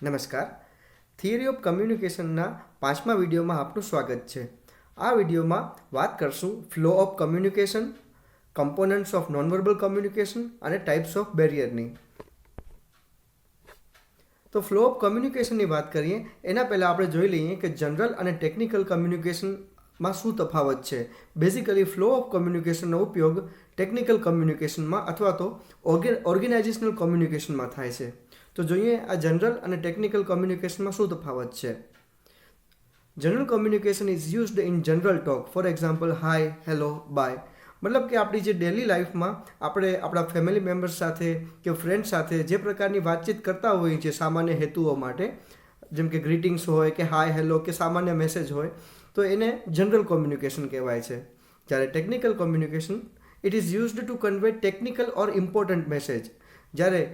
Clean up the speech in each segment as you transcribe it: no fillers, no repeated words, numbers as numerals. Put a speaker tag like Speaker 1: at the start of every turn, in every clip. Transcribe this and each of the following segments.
Speaker 1: નમસ્કાર. Theory of કમ્યુનિકેશનના 5મા વિડીયોમાં આપનું સ્વાગત છે. આ વિડીયોમાં વાત કરશું flow of communication, components of nonverbal communication અને ટાઈપ્સ ઓફ બેરિયરની. તો ફ્લો ઓફ કમ્યુનિકેશનની વાત કરીએ એના પહેલાં આપણે જોઈ લઈએ કે જનરલ અને ટેકનિકલ કમ્યુનિકેશનમાં શું તફાવત છે. બેઝિકલી ફ્લો ઓફ કમ્યુનિકેશનનો ઉપયોગ ટેકનિકલ કમ્યુનિકેશનમાં અથવા તો ઓર્ગેનાઇઝેશનલ કમ્યુનિકેશનમાં થાય છે. તો જોઈએ આ જનરલ અને ટેકનિકલ કમ્યુનિકેશનમાં શું તફાવત છે. General communication is used in general talk. For example, hi, hello, bye. મતલબ કે આપણી જે ડેલી લાઈફમાં આપણે આપણા ફેમિલી મેમ્બર્સ સાથે કે ફ્રેન્ડ સાથે જે પ્રકારની વાતચીત કરતા હોઈએ છીએ સામાન્ય હેતુઓ માટે, જેમ કે ગ્રીટિંગ્સ હોય કે હાય, હેલો કે સામાન્ય મેસેજ હોય, તો એને જનરલ કોમ્યુનિકેશન કહેવાય છે. જ્યારે technical communication it is used to convey technical or important message. જ્યારે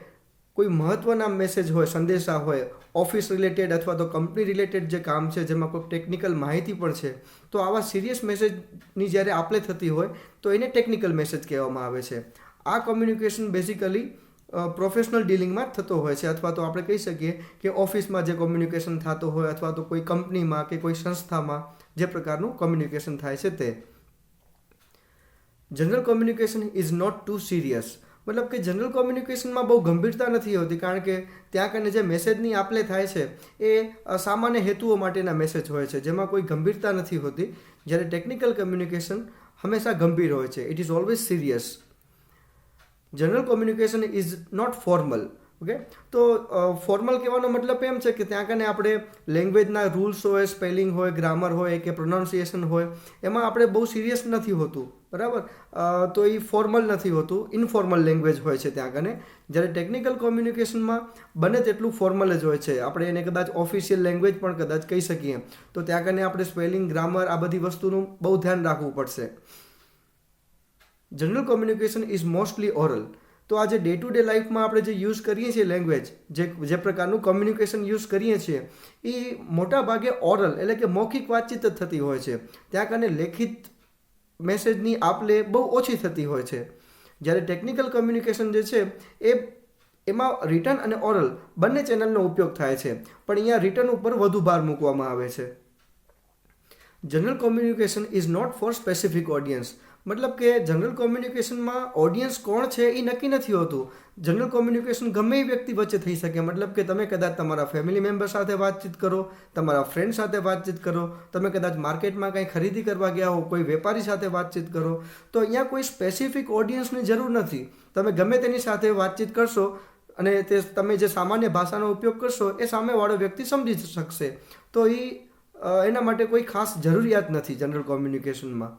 Speaker 1: કોઈ મહત્ત્વના મેસેજ હોય, સંદેશા હોય, ઓફિસ રિલેટેડ અથવા તો કંપની રિલેટેડ જે કામ છે જેમાં કોઈ ટેકનિકલ માહિતી પણ છે, તો આવા સિરિયસ મેસેજની જ્યારે આપલે થતી હોય તો એને ટેકનિકલ મેસેજ કહેવામાં આવે છે. આ કમ્યુનિકેશન બેઝિકલી પ્રોફેશનલ ડીલિંગમાં જ થતો હોય છે, અથવા તો આપણે કહી શકીએ કે ઓફિસમાં જે કોમ્યુનિકેશન થતો હોય અથવા તો કોઈ કંપનીમાં કે કોઈ સંસ્થામાં જે પ્રકારનું કોમ્યુનિકેશન થાય છે તે. General communication is not too serious. મતલબ કે જનરલ કોમ્યુનિકેશનમાં બહુ ગંભીરતા નથી હોતી, કારણ કે ત્યાં કને જે મેસેજની આપલે થાય છે એ સામાન્ય હેતુઓ માટેના મેસેજ હોય છે જેમાં કોઈ ગંભીરતા નથી હોતી. જ્યારે ટેકનિકલ કમ્યુનિકેશન હંમેશા ગંભીર હોય છે. It is always serious. General communication is not formal. Okay, તો ફોર્મલ કહેવાનો મતલબ એમ છે કે ત્યાં કને આપણે લેંગ્વેજના રૂલ્સ હોય, સ્પેલિંગ હોય, ગ્રામર હોય કે પ્રોનાઉન્સિએશન હોય, એમાં આપણે બહુ સિરિયસ નથી હોતું, બરાબર. તો એ ફોર્મલ નથી હોતું, ઇનફોર્મલ લેંગ્વેજ હોય છે ત્યાં કને. જ્યારે ટેકનિકલ કોમ્યુનિકેશનમાં બને તેટલું ફોર્મલ જ હોય છે. આપણે એને કદાચ ઓફિશિયલ લેંગ્વેજ પણ કદાચ કહી શકીએ. તો ત્યાં કને આપણે સ્પેલિંગ, ગ્રામર આ બધી વસ્તુનું બહુ ધ્યાન રાખવું પડશે. General communication is mostly oral. તો આજે ડે ટુ ડે લાઈફમાં આપણે જે યુઝ કરીએ છીએ લેંગ્વેજ, જે પ્રકારનું કમ્યુનિકેશન યુઝ કરીએ છીએ એ મોટા ભાગે ઓરલ એટલે કે મૌખિક વાતચીત જ થતી હોય છે. ત્યાં કને લેખિત મેસેજની આપલે બહુ ઓછી થતી હોય છે. જ્યારે ટેકનિકલ કમ્યુનિકેશન જે છે એમાં રિટન અને ઓરલ બંને ચેનલનો ઉપયોગ થાય છે, પણ અહીંયા રિટન ઉપર વધુ ભાર મૂકવામાં આવે છે. General communication is not for specific audience. મતલબ કે જનરલ કોમ્યુનિકેશનમાં ઓડિયન્સ કોણ છે એ નક્કી નથી હોતું. જનરલ કોમ્યુનિકેશન ગમે એ વ્યક્તિ વચ્ચે થઈ શકે. મતલબ કે તમે કદાચ તમારા ફેમિલી મેમ્બર સાથે વાતચીત કરો, તમારા ફ્રેન્ડ સાથે વાતચીત કરો, તમે કદાચ માર્કેટમાં કંઈ ખરીદી કરવા ગયા હો, કોઈ વેપારી સાથે વાતચીત કરો, તો અહીંયા કોઈ સ્પેસિફિક ઓડિયન્સની જરૂર નથી. તમે ગમે તેની સાથે વાતચીત કરશો અને તમે જે સામાન્ય ભાષાનો ઉપયોગ કરશો એ સામેવાળો વ્યક્તિ સમજી શકશે. તો એના માટે કોઈ ખાસ જરૂરિયાત નથી જનરલ કોમ્યુનિકેશનમાં.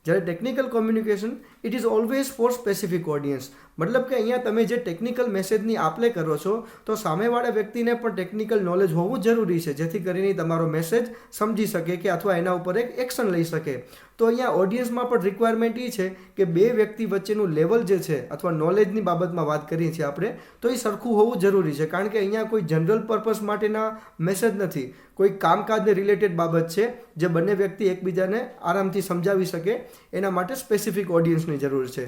Speaker 1: જ્યારે technical communication it is always for specific audience. મતલબ કે અહીંયા તમે જે ટેકનિકલ મેસેજની આપલે કરો છો તો સામેવાળા વ્યક્તિને પણ ટેકનિકલ નોલેજ હોવું જરૂરી છે, જેથી કરીને તમારો મેસેજ સમજી શકે કે અથવા એના ઉપર એક એક્શન લઈ શકે. તો અહીંયા ઓડિયન્સમાં પણ રિક્વાયરમેન્ટ એ છે કે બે વ્યક્તિ વચ્ચેનું લેવલ જે છે અથવા નોલેજની બાબતમાં વાત કરીએ છીએ આપણે, તો એ સરખું હોવું જરૂરી છે. કારણ કે અહીંયા કોઈ જનરલ પર્પઝ માટેના મેસેજ નથી, કોઈ કામકાજને રિલેટેડ બાબત છે જે બંને વ્યક્તિ એકબીજાને આરામથી સમજાવી શકે. એના માટે સ્પેસિફિક ઓડિયન્સની જરૂર છે.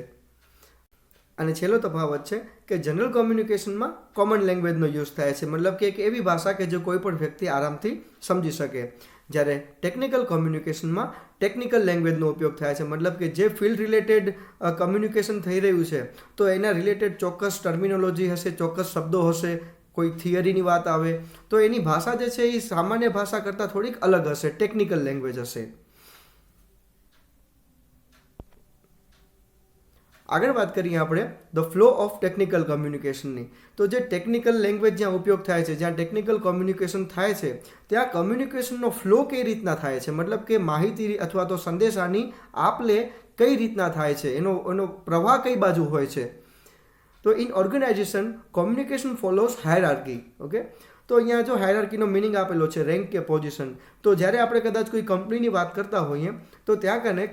Speaker 1: અને છેલ્લો તફાવત છે કે જનરલ કોમ્યુનિકેશનમાં કોમન લેંગ્વેજનો યુઝ થાય છે. મતલબ કે એક એવી ભાષા કે જે કોઈ પણ વ્યક્તિ આરામથી સમજી શકે. જ્યારે ટેકનિકલ કોમ્યુનિકેશનમાં ટેકનિકલ લેંગ્વેજનો ઉપયોગ થાય છે. મતલબ કે જે ફિલ્ડ રિલેટેડ કમ્યુનિકેશન થઈ રહ્યું છે તો એના રિલેટેડ ચોક્કસ ટર્મિનોલોજી હશે, ચોક્કસ શબ્દો હશે. કોઈ થિયરીની વાત આવે તો એની ભાષા જે છે એ સામાન્ય ભાષા કરતાં થોડીક અલગ હશે, ટેકનિકલ લેંગ્વેજ હશે. આગળ વાત કરીએ આપણે ધ ફ્લો ઓફ ટેકનિકલ કમ્યુનિકેશનની. તો જે ટેકનિકલ લેંગ્વેજ જ્યાં ઉપયોગ થાય છે, જ્યાં ટેકનિકલ કોમ્યુનિકેશન થાય છે, ત્યાં કમ્યુનિકેશનનો ફ્લો કઈ રીતના થાય છે, મતલબ કે માહિતી અથવા તો સંદેશાની આપલે કઈ રીતના થાય છે, એનો પ્રવાહ કઈ બાજુ હોય છે. તો in organisation communication follows hierarchy. Okay, તો અહીંયા જો હાયરાર્કીનો મિનિંગ આપેલો છે રેન્ક કે પોઝિશન. તો જ્યારે આપણે કદાચ કોઈ કંપનીની વાત કરતા હોઈએ તો ત્યાં કને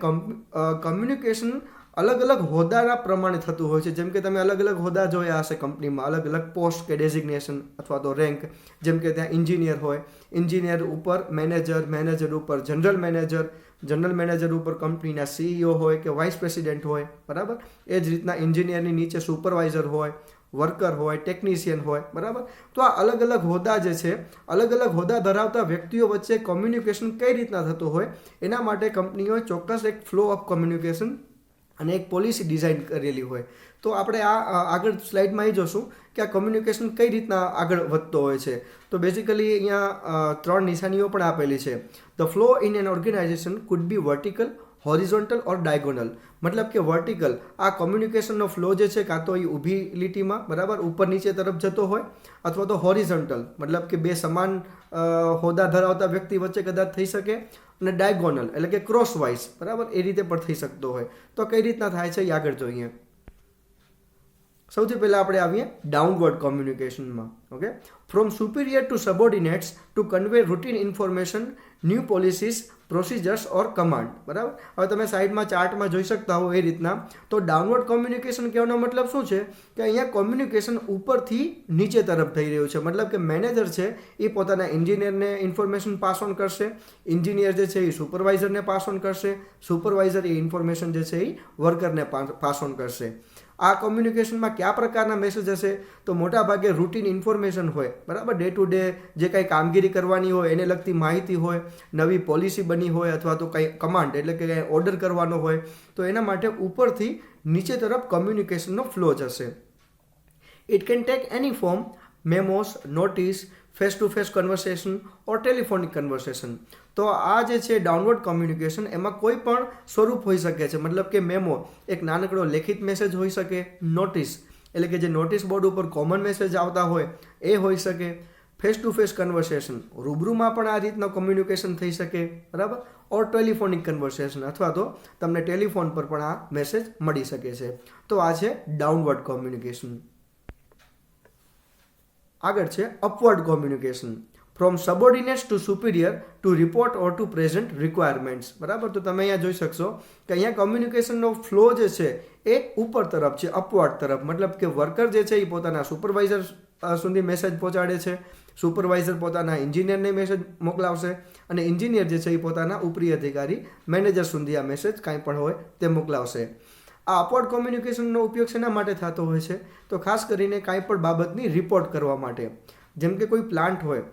Speaker 1: કમ્યુનિકેશન અલગ અલગ હોદ્દાના પ્રમાણે થતું હોય છે. જેમ કે તમે અલગ અલગ હોદ્દા જોયા હશે કંપનીમાં, અલગ અલગ પોસ્ટ કે ડેઝિગ્નેશન અથવા તો રેન્ક. જેમ કે ત્યાં એન્જિનિયર હોય, એન્જિનિયર ઉપર મેનેજર, મેનેજર ઉપર જનરલ મેનેજર, જનરલ મેનેજર ઉપર કંપનીના CEO હોય કે વાઇસ પ્રેસિડેન્ટ હોય, બરાબર. એ જ રીતના એન્જિનિયરની નીચે સુપરવાઇઝર હોય, વર્કર હોય, ટેકનિશિયન હોય, બરાબર. તો આ અલગ અલગ હોદ્દા જે છે, અલગ અલગ હોદ્દા ધરાવતા વ્યક્તિઓ વચ્ચે કોમ્યુનિકેશન કઈ રીતના થતું હોય એના માટે કંપનીઓએ ચોક્કસ એક ફ્લો ઓફ કોમ્યુનિકેશન અને એક પોલિસી ડિઝાઇન કરેલી હોય. તો આપણે આ આગળ સ્લાઇડમાં એ જોશું કે આ કોમ્યુનિકેશન કઈ રીતના આગળ વધતો હોય છે. તો બેઝિકલી અહીંયા 3 નિશાનીઓ પણ આપેલી છે. The flow in an organisation could be vertical, horizontal or diagonal. મતલબ કે વર્ટિકલ આ કોમ્યુનિકેશનનો ફ્લો જે છે કાં તો એ ઊભી લીટીમાં, બરાબર, ઉપર નીચે તરફ જતો હોય, અથવા તો હોરિઝોન્ટલ મતલબ કે બે સમાન હોદ્દા ધરાવતા વ્યક્તિ વચ્ચે કદાચ થઈ શકે, અને ડાયગોનલ એટલે કે ક્રોસવાઇઝ, બરાબર, એ રીતે પણ થઈ શકતો હોય. તો કઈ રીતના થાય છે એ આગળ જોઈએ. સૌથી પહેલાં આપણે આવીએ ડાઉનવર્ડ કોમ્યુનિકેશનમાં. Okay, from superior to subordinates to convey routine information, new policies, procedures or command. બરાબર. હવે તમે સાઈડમાં ચાર્ટમાં જોઈ શકતા હો એ રીતના. તો ડાઉનવર્ડ કોમ્યુનિકેશન કહેવાનો મતલબ શું છે કે અહીંયા કોમ્યુનિકેશન ઉપરથી નીચે તરફ થઈ રહ્યું છે. મતલબ કે મેનેજર છે એ પોતાના એન્જિનિયરને ઇન્ફોર્મેશન પાસ ઓન કરશે, એન્જિનિયર જે છે એ સુપરવાઇઝરને પાસ ઓન કરશે, સુપરવાઇઝર એ ઇન્ફોર્મેશન જે છે એ વર્કરને પાસ ઓન કરશે. આ કોમ્યુનિકેશનમાં કયા પ્રકારના મેસેજ હશે? તો મોટા ભાગે રૂટીન ઇન્ફોર્મેશન હોય, બરાબર, ડે ટુ ડે જે કંઈ કામગીરી કરવાની હોય એને લગતી માહિતી હોય, નવી પોલિસી બની હોય, અથવા તો કંઈ કમાન્ડ એટલે કે કંઈ ઓર્ડર કરવાનો હોય. તો એના માટે ઉપરથી નીચે તરફ કોમ્યુનિકેશનનો ફ્લો જશે. It can take any form, memos, notice, face to face conversation or telephonic conversation. તો આ જે છે ડાઉનવર્ડ કોમ્યુનિકેશન, એમાં કોઈ પણ સ્વરૂપ હોઈ શકે છે. મતલબ કે મેમો એક નાનકડો લેખિત મેસેજ હોઈ શકે, નોટિસ એટલે કે જે નોટિસ બોર્ડ ઉપર કોમન મેસેજ આવતા હોય એ હોઈ શકે, ફેસ ટુ ફેસ કન્વર્સેશન રૂબરૂમાં પણ આ રીતના કોમ્યુનિકેશન થઈ શકે, બરાબર, ઓર ટેલિફોનિક કન્વર્સેશન અથવા તો તમને ટેલિફોન પર પણ આ મેસેજ મળી શકે છે. તો આ છે ડાઉનવર્ડ કોમ્યુનિકેશન. આગળ છે upward communication, from subordinates to superior to report or to present requirements. બરાબર. તો તમે અહીંયા જોઈ શકશો કે અહીંયા કોમ્યુનિકેશનનો ફ્લો જે છે એ ઉપર તરફ છે, અપવર્ડ તરફ. મતલબ કે વર્કર જે છે એ પોતાના સુપરવાઇઝર સુધી મેસેજ પહોંચાડે છે, સુપરવાઇઝર પોતાના એન્જિનિયરને મેસેજ મોકલાવશે, અને એન્જિનિયર જે છે એ પોતાના ઉપરી અધિકારી મેનેજર સુધી આ મેસેજ કાંઈ પણ હોય તે મોકલાવશે. આ અપવર્ડ કોમ્યુનિકેશનનો ઉપયોગ શેના માટે થતો હોય છે? તો ખાસ કરીને કાંઈ પણ બાબતની રિપોર્ટ કરવા માટે. જેમ કે કોઈ પ્લાન્ટ હોય,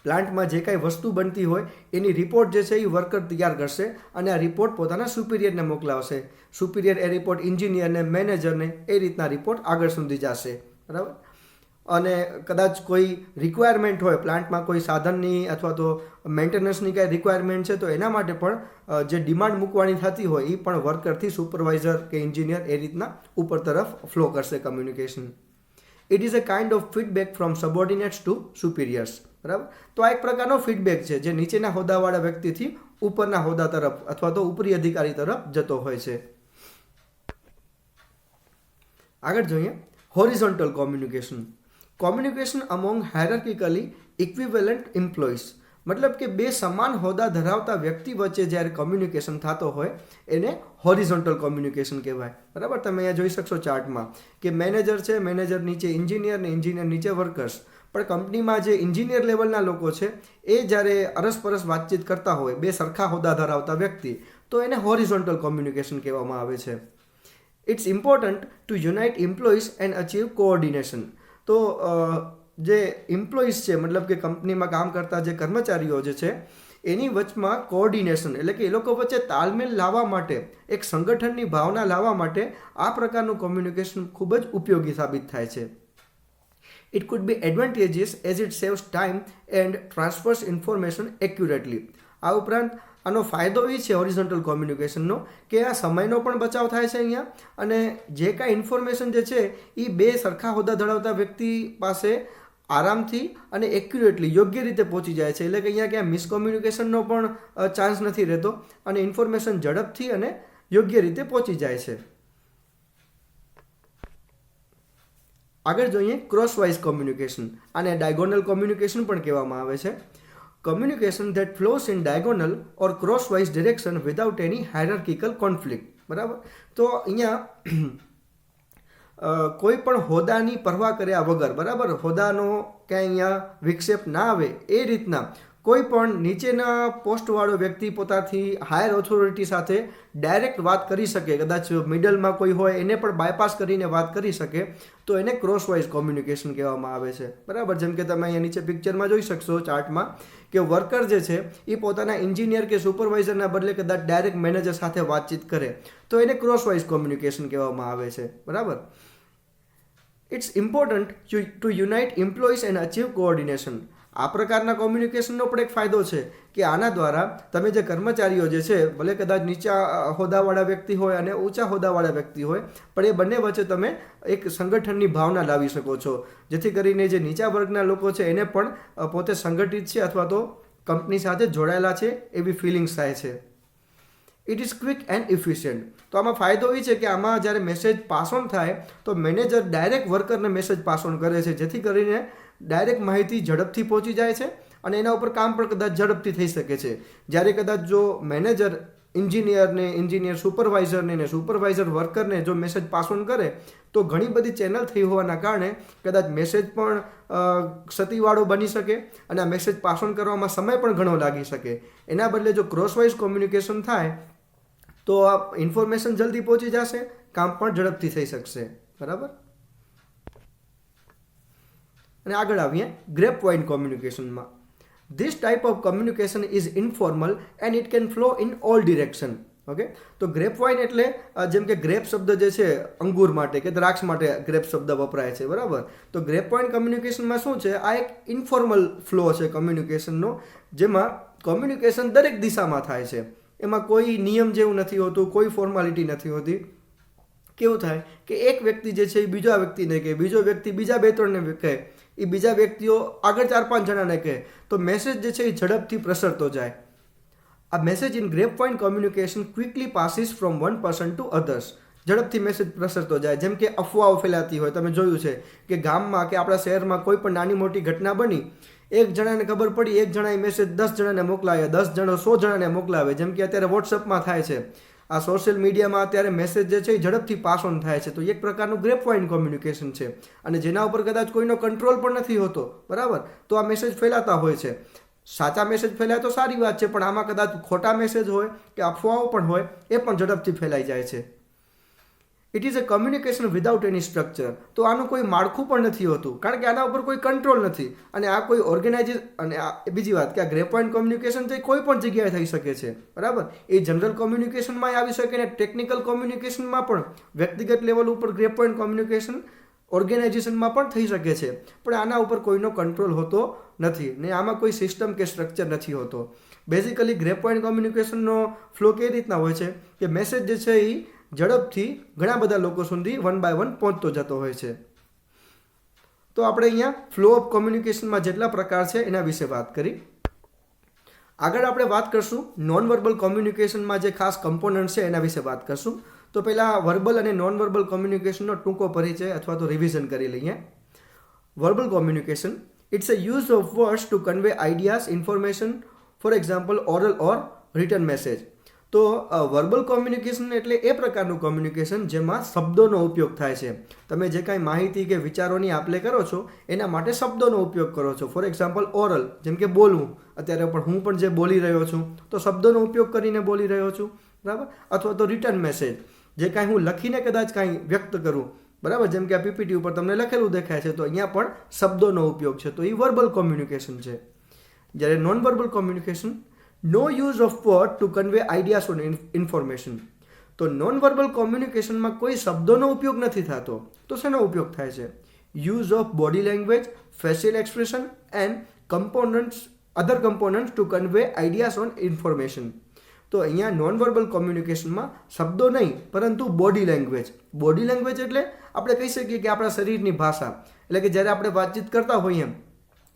Speaker 1: પ્લાન્ટમાં જે કાંઈ વસ્તુ બનતી હોય એની રિપોર્ટ જે છે એ વર્કર તૈયાર કરશે અને આ રિપોર્ટ પોતાના સુપિરિયરને મોકલાવશે. સુપિરિયર એ રિપોર્ટ એન્જિનિયરને, મેનેજરને, એ રીતના રિપોર્ટ આગળ સુધી જશે, બરાબર. અને કદાચ કોઈ રિક્વાયરમેન્ટ હોય પ્લાન્ટમાં, કોઈ સાધનની અથવા તો મેન્ટેનન્સની કાંઈ રિક્વાયરમેન્ટ છે, તો એના માટે પણ જે ડિમાન્ડ મૂકવાની થતી હોય એ પણ વર્કરથી સુપરવાઇઝર કે એન્જિનિયર એ રીતના ઉપર તરફ ફ્લો કરશે communication. It is a kind of feedback from subordinates to superiors. બરાબર. તો આ એક પ્રકારનો ફીડબેક છે જે નીચેના હોદ્દાવાળા વ્યક્તિથી ઉપરના હોદ્દા તરફ અથવા તો ઉપરી અધિકારી તરફ જતો હોય છે. આગળ જોઈએ horizontal communication, communication among hierarchically equivalent employees. મતલબ કે બે સમાન હોદ્દા ધરાવતા વ્યક્તિ વચ્ચે જ્યારે કોમ્યુનિકેશન થતો હોય એને હોરિઝોન્ટલ કોમ્યુનિકેશન કહેવાય. બરાબર. તમે અહીંયા જોઈ શકશો ચાર્ટમાં કે મેનેજર છે, મેનેજર નીચે એન્જિનિયર ને એન્જિનિયર નીચે વર્કર્સ. પણ કંપનીમાં જે એન્જિનિયર લેવલના લોકો છે એ જ્યારે અરસપરસ વાતચીત કરતા હોય, બે સરખા હોદ્દા ધરાવતા વ્યક્તિ, તો એને હોરિઝોન્ટલ કોમ્યુનિકેશન કહેવામાં આવે છે. It's important to unite employees and achieve coordination. તો જે એમ્પ્લોઈઝ છે, મતલબ કે કંપનીમાં કામ કરતા જે કર્મચારીઓ જે છે એની વચમાં કોઓર્ડિનેશન એટલે કે એ લોકો વચ્ચે તાલમેલ લાવવા માટે, એક સંગઠનની ભાવના લાવવા માટે આ પ્રકારનું કોમ્યુનિકેશન ખૂબ જ ઉપયોગી સાબિત થાય છે. It could be advantageous as it saves time and transfers information accurately. આ ઉપરાંત આનો ફાયદો એ છે હોરિઝોન્ટલ કોમ્યુનિકેશનનો કે આ સમયનો પણ બચાવ થાય છે અહીંયા, અને જે કાંઈ ઇન્ફોર્મેશન જે છે એ બે સરખા હોદ્દા ધરાવતા વ્યક્તિ પાસે આરામથી અને એક્યુરેટલી યોગ્ય રીતે પહોંચી જાય છે. એટલે કે અહીંયા ક્યાં મિસકોમ્યુનિકેશનનો પણ ચાન્સ નથી રહેતો અને ઇન્ફોર્મેશન ઝડપથી અને યોગ્ય રીતે પહોંચી જાય છે. આગળ જોઈએ ક્રોસવાઇઝ કોમ્યુનિકેશન, આને ડાયગોનલ કોમ્યુનિકેશન પણ કહેવામાં આવે છે. Communication that flows in diagonal or crosswise direction without any hierarchical conflict. બરાબર. તો અહીંયા કોઈ પણ હોદ્દાની પરવા કર્યા વગર, બરાબર, હોદ્દાનો ક્યાંય અહીંયા વિક્ષેપ ના આવે એ રીતના કોઈ પણ નીચેના પોસ્ટવાળો વ્યક્તિ પોતાથી હાયર ઓથોરિટી સાથે ડાયરેક્ટ વાત કરી શકે, કદાચ મિડલમાં કોઈ હોય એને પણ બાયપાસ કરીને વાત કરી શકે, તો એને ક્રોસવાઇઝ કોમ્યુનિકેશન કહેવામાં આવે છે. બરાબર, જેમ કે તમે અહીંયા નીચે પિક્ચરમાં જોઈ શકશો ચાર્ટમાં કે વર્કર જે છે એ પોતાના એન્જિનિયર કે સુપરવાઇઝરના બદલે કદાચ ડાયરેક્ટ મેનેજર સાથે વાતચીત કરે તો એને ક્રોસવાઇઝ કોમ્યુનિકેશન કહેવામાં આવે છે. બરાબર. It's important to unite employees and achieve coordination. આ પ્રકારના કોમ્યુનિકેશનનો પણ એક ફાયદો છે કે આના દ્વારા તમે જે કર્મચારીઓ જે છે, ભલે કદાચ નીચા હોદ્દાવાળા વ્યક્તિ હોય અને ઊંચા હોદ્દાવાળા વ્યક્તિ હોય, પણ એ બંને વચ્ચે તમે એક સંગઠનની ભાવના લાવી શકો છો, જેથી કરીને જે નીચા વર્ગના લોકો છે એને પણ પોતે સંગઠિત છે અથવા તો કંપની સાથે જોડાયેલા છે એવી ફિલિંગ્સ થાય છે. It is quick and efficient. તો આમાં ફાયદો એ છે કે આમાં જ્યારે મેસેજ પાસ ઓન થાય તો મેનેજર ડાયરેક્ટ વર્કરને મેસેજ પાસ ઓન કરે છે, જેથી કરીને ડાયરેક્ટ માહિતી ઝડપથી પહોંચી જાય છે અને એના ઉપર કામ પણ કદાચ ઝડપથી થઈ શકે છે. જ્યારે કદાચ જો મેનેજર એન્જિનિયર સુપરવાઇઝરને ને સુપરવાઇઝર વર્કરને જો મેસેજ પાસ ઓન કરે તો ઘણી બધી ચેનલ થઈ હોવાના કારણે કદાચ મેસેજ પણ ક્ષતિવાળો બની શકે અને આ મેસેજ પાસ ઓન કરવામાં સમય પણ ઘણો લાગી શકે. એના બદલે જો ક્રોસવાઇઝ કોમ્યુનિકેશન થાય તો આ ઇન્ફોર્મેશન જલ્દી પહોંચી જશે, કામ પણ ઝડપથી થઈ શકશે. બરાબર. અને આગળ આવીએ ગ્રેપવાઇન કોમ્યુનિકેશનમાં. This type of communication is informal and it can flow in all direction. Okay, તો ગ્રેપવાઇન એટલે જેમ કે ગ્રેપ શબ્દ જે છે અંગૂર માટે કે દ્રાક્ષ માટે ગ્રેપ શબ્દ વપરાય છે. બરાબર. તો ગ્રેપવાઇન કોમ્યુનિકેશનમાં શું છે, આ એક ઇન્ફોર્મલ ફ્લો છે કોમ્યુનિકેશનનો, જેમાં કોમ્યુનિકેશન દરેક દિશામાં થાય છે. એમાં કોઈ નિયમ જેવું નથી હોતું, કોઈ ફોર્માલિટી નથી હોતી. કેવું થાય કે એક વ્યક્તિ જે છે એ બીજા વ્યક્તિને કહે, બીજો વ્યક્તિ બીજા 2-3ને કહે, એ બીજા વ્યક્તિઓ આગળ 4-5 જણાને કહે, તો મેસેજ જે છે એ ઝડપથી પ્રસરતો જાય. આ message in grapevine communication quickly passes from one person to others. ઝડપથી મેસેજ પ્રસરતો જાય. જેમ કે અફવાઓ ફેલાતી હોય, તમે જોયું છે કે ગામમાં કે આપણા શહેરમાં કોઈ પણ નાની મોટી ઘટના બની, એક જણાને ખબર પડી, એક જણાએ મેસેજ 10 જણાને મોકલાવે, 10 જણો 100 જણાને મોકલાવે. જેમ કે અત્યારે વોટ્સઅપમાં થાય છે, આ સોશિયલ મીડિયામાં અત્યારે મેસેજ જે છે એ ઝડપથી પાસ ઓન થાય છે. તો એક પ્રકારનું ગ્રેપવાઇન કોમ્યુનિકેશન છે અને જેના ઉપર કદાચ કોઈનો કંટ્રોલ પણ નથી હોતો. બરાબર. તો આ મેસેજ ફેલાતા હોય છે. સાચા મેસેજ ફેલાય તો સારી વાત છે, પણ આમાં કદાચ ખોટા મેસેજ હોય કે અફવાઓ પણ હોય, એ પણ ઝડપથી ફેલાઈ જાય છે. It is a communication without any structure. તો આનું કોઈ માળખું પણ નથી હોતું, કારણ કે આના ઉપર કોઈ કંટ્રોલ નથી અને આ કોઈ ઓર્ગેનાઇઝ. અને બીજી વાત કે આ ગ્રેપવાઇન કોમ્યુનિકેશન છે કોઈ પણ જગ્યાએ થઈ શકે છે. બરાબર. એ જનરલ કોમ્યુનિકેશનમાં આવી શકે ને ટેકનિકલ કોમ્યુનિકેશનમાં પણ, વ્યક્તિગત લેવલ ઉપર ગ્રેપવાઇન કોમ્યુનિકેશન ઓર્ગેનાઇઝેશનમાં પણ થઈ શકે છે, પણ આના ઉપર કોઈનો કંટ્રોલ હોતો નથી ને આમાં કોઈ સિસ્ટમ કે સ્ટ્રક્ચર નથી હોતો. બેઝિકલી ગ્રેપવાઇન કોમ્યુનિકેશનનો ફ્લો કઈ રીતના હોય છે કે મેસેજ જે છે એ ઝડપથી ઘણા બધા લોકો સુધી 1 by 1 પહોંચતો જતો હોય છે. તો આપણે અહીંયા ફ્લો ઓફ કોમ્યુનિકેશનમાં જેટલા પ્રકાર છે એના વિશે વાત કરી. આગળ આપણે વાત કરશું નોન વર્બલ કોમ્યુનિકેશનમાં જે ખાસ કમ્પોનન્ટ છે એના વિશે વાત કરશું. તો પહેલાં વર્બલ અને નોન વર્બલ કોમ્યુનિકેશનનો ટૂંકો પરિચય અથવા તો રિવિઝન કરી લઈએ. Verbal communication, it's a use of words to convey ideas, information, for example oral or written message. તો વર્બલ કોમ્યુનિકેશન એટલે એ પ્રકારનું કોમ્યુનિકેશન જેમાં શબ્દોનો ઉપયોગ થાય છે. તમે જે કાંઈ માહિતી કે વિચારોની આપ લે કરો છો એના માટે શબ્દોનો ઉપયોગ કરો છો. ફોર એક્ઝામ્પલ ઓરલ, જેમ કે બોલવું. અત્યારે પણ હું પણ જે બોલી રહ્યો છું તો શબ્દોનો ઉપયોગ કરીને બોલી રહ્યો છું. બરાબર. અથવા તો રિટર્ન મેસેજ, જે કાંઈ હું લખીને કદાચ કાંઈ વ્યક્ત કરું. બરાબર. જેમ કે આ પીપીટી ઉપર તમને લખેલું દેખાય છે તો અહીંયા પણ શબ્દોનો ઉપયોગ છે, તો એ વર્બલ કોમ્યુનિકેશન છે. જ્યારે non verbal communication, no use of word to convey ideas or information. તો નોન વર્બલ કોમ્યુનિકેશનમાં કોઈ શબ્દોનો ઉપયોગ નથી થતો, તો શેનો ઉપયોગ થાય છે? Use of body language, facial expression and other components to convey ideas on information. તો અહીંયા નોન વર્બલ કોમ્યુનિકેશનમાં શબ્દો નહીં પરંતુ બોડી લેંગ્વેજ. બોડી લેંગ્વેજ એટલે આપણે કહી શકીએ કે આપણા શરીરની ભાષા. એટલે કે જ્યારે આપણે વાતચીત કરતા હોઈએ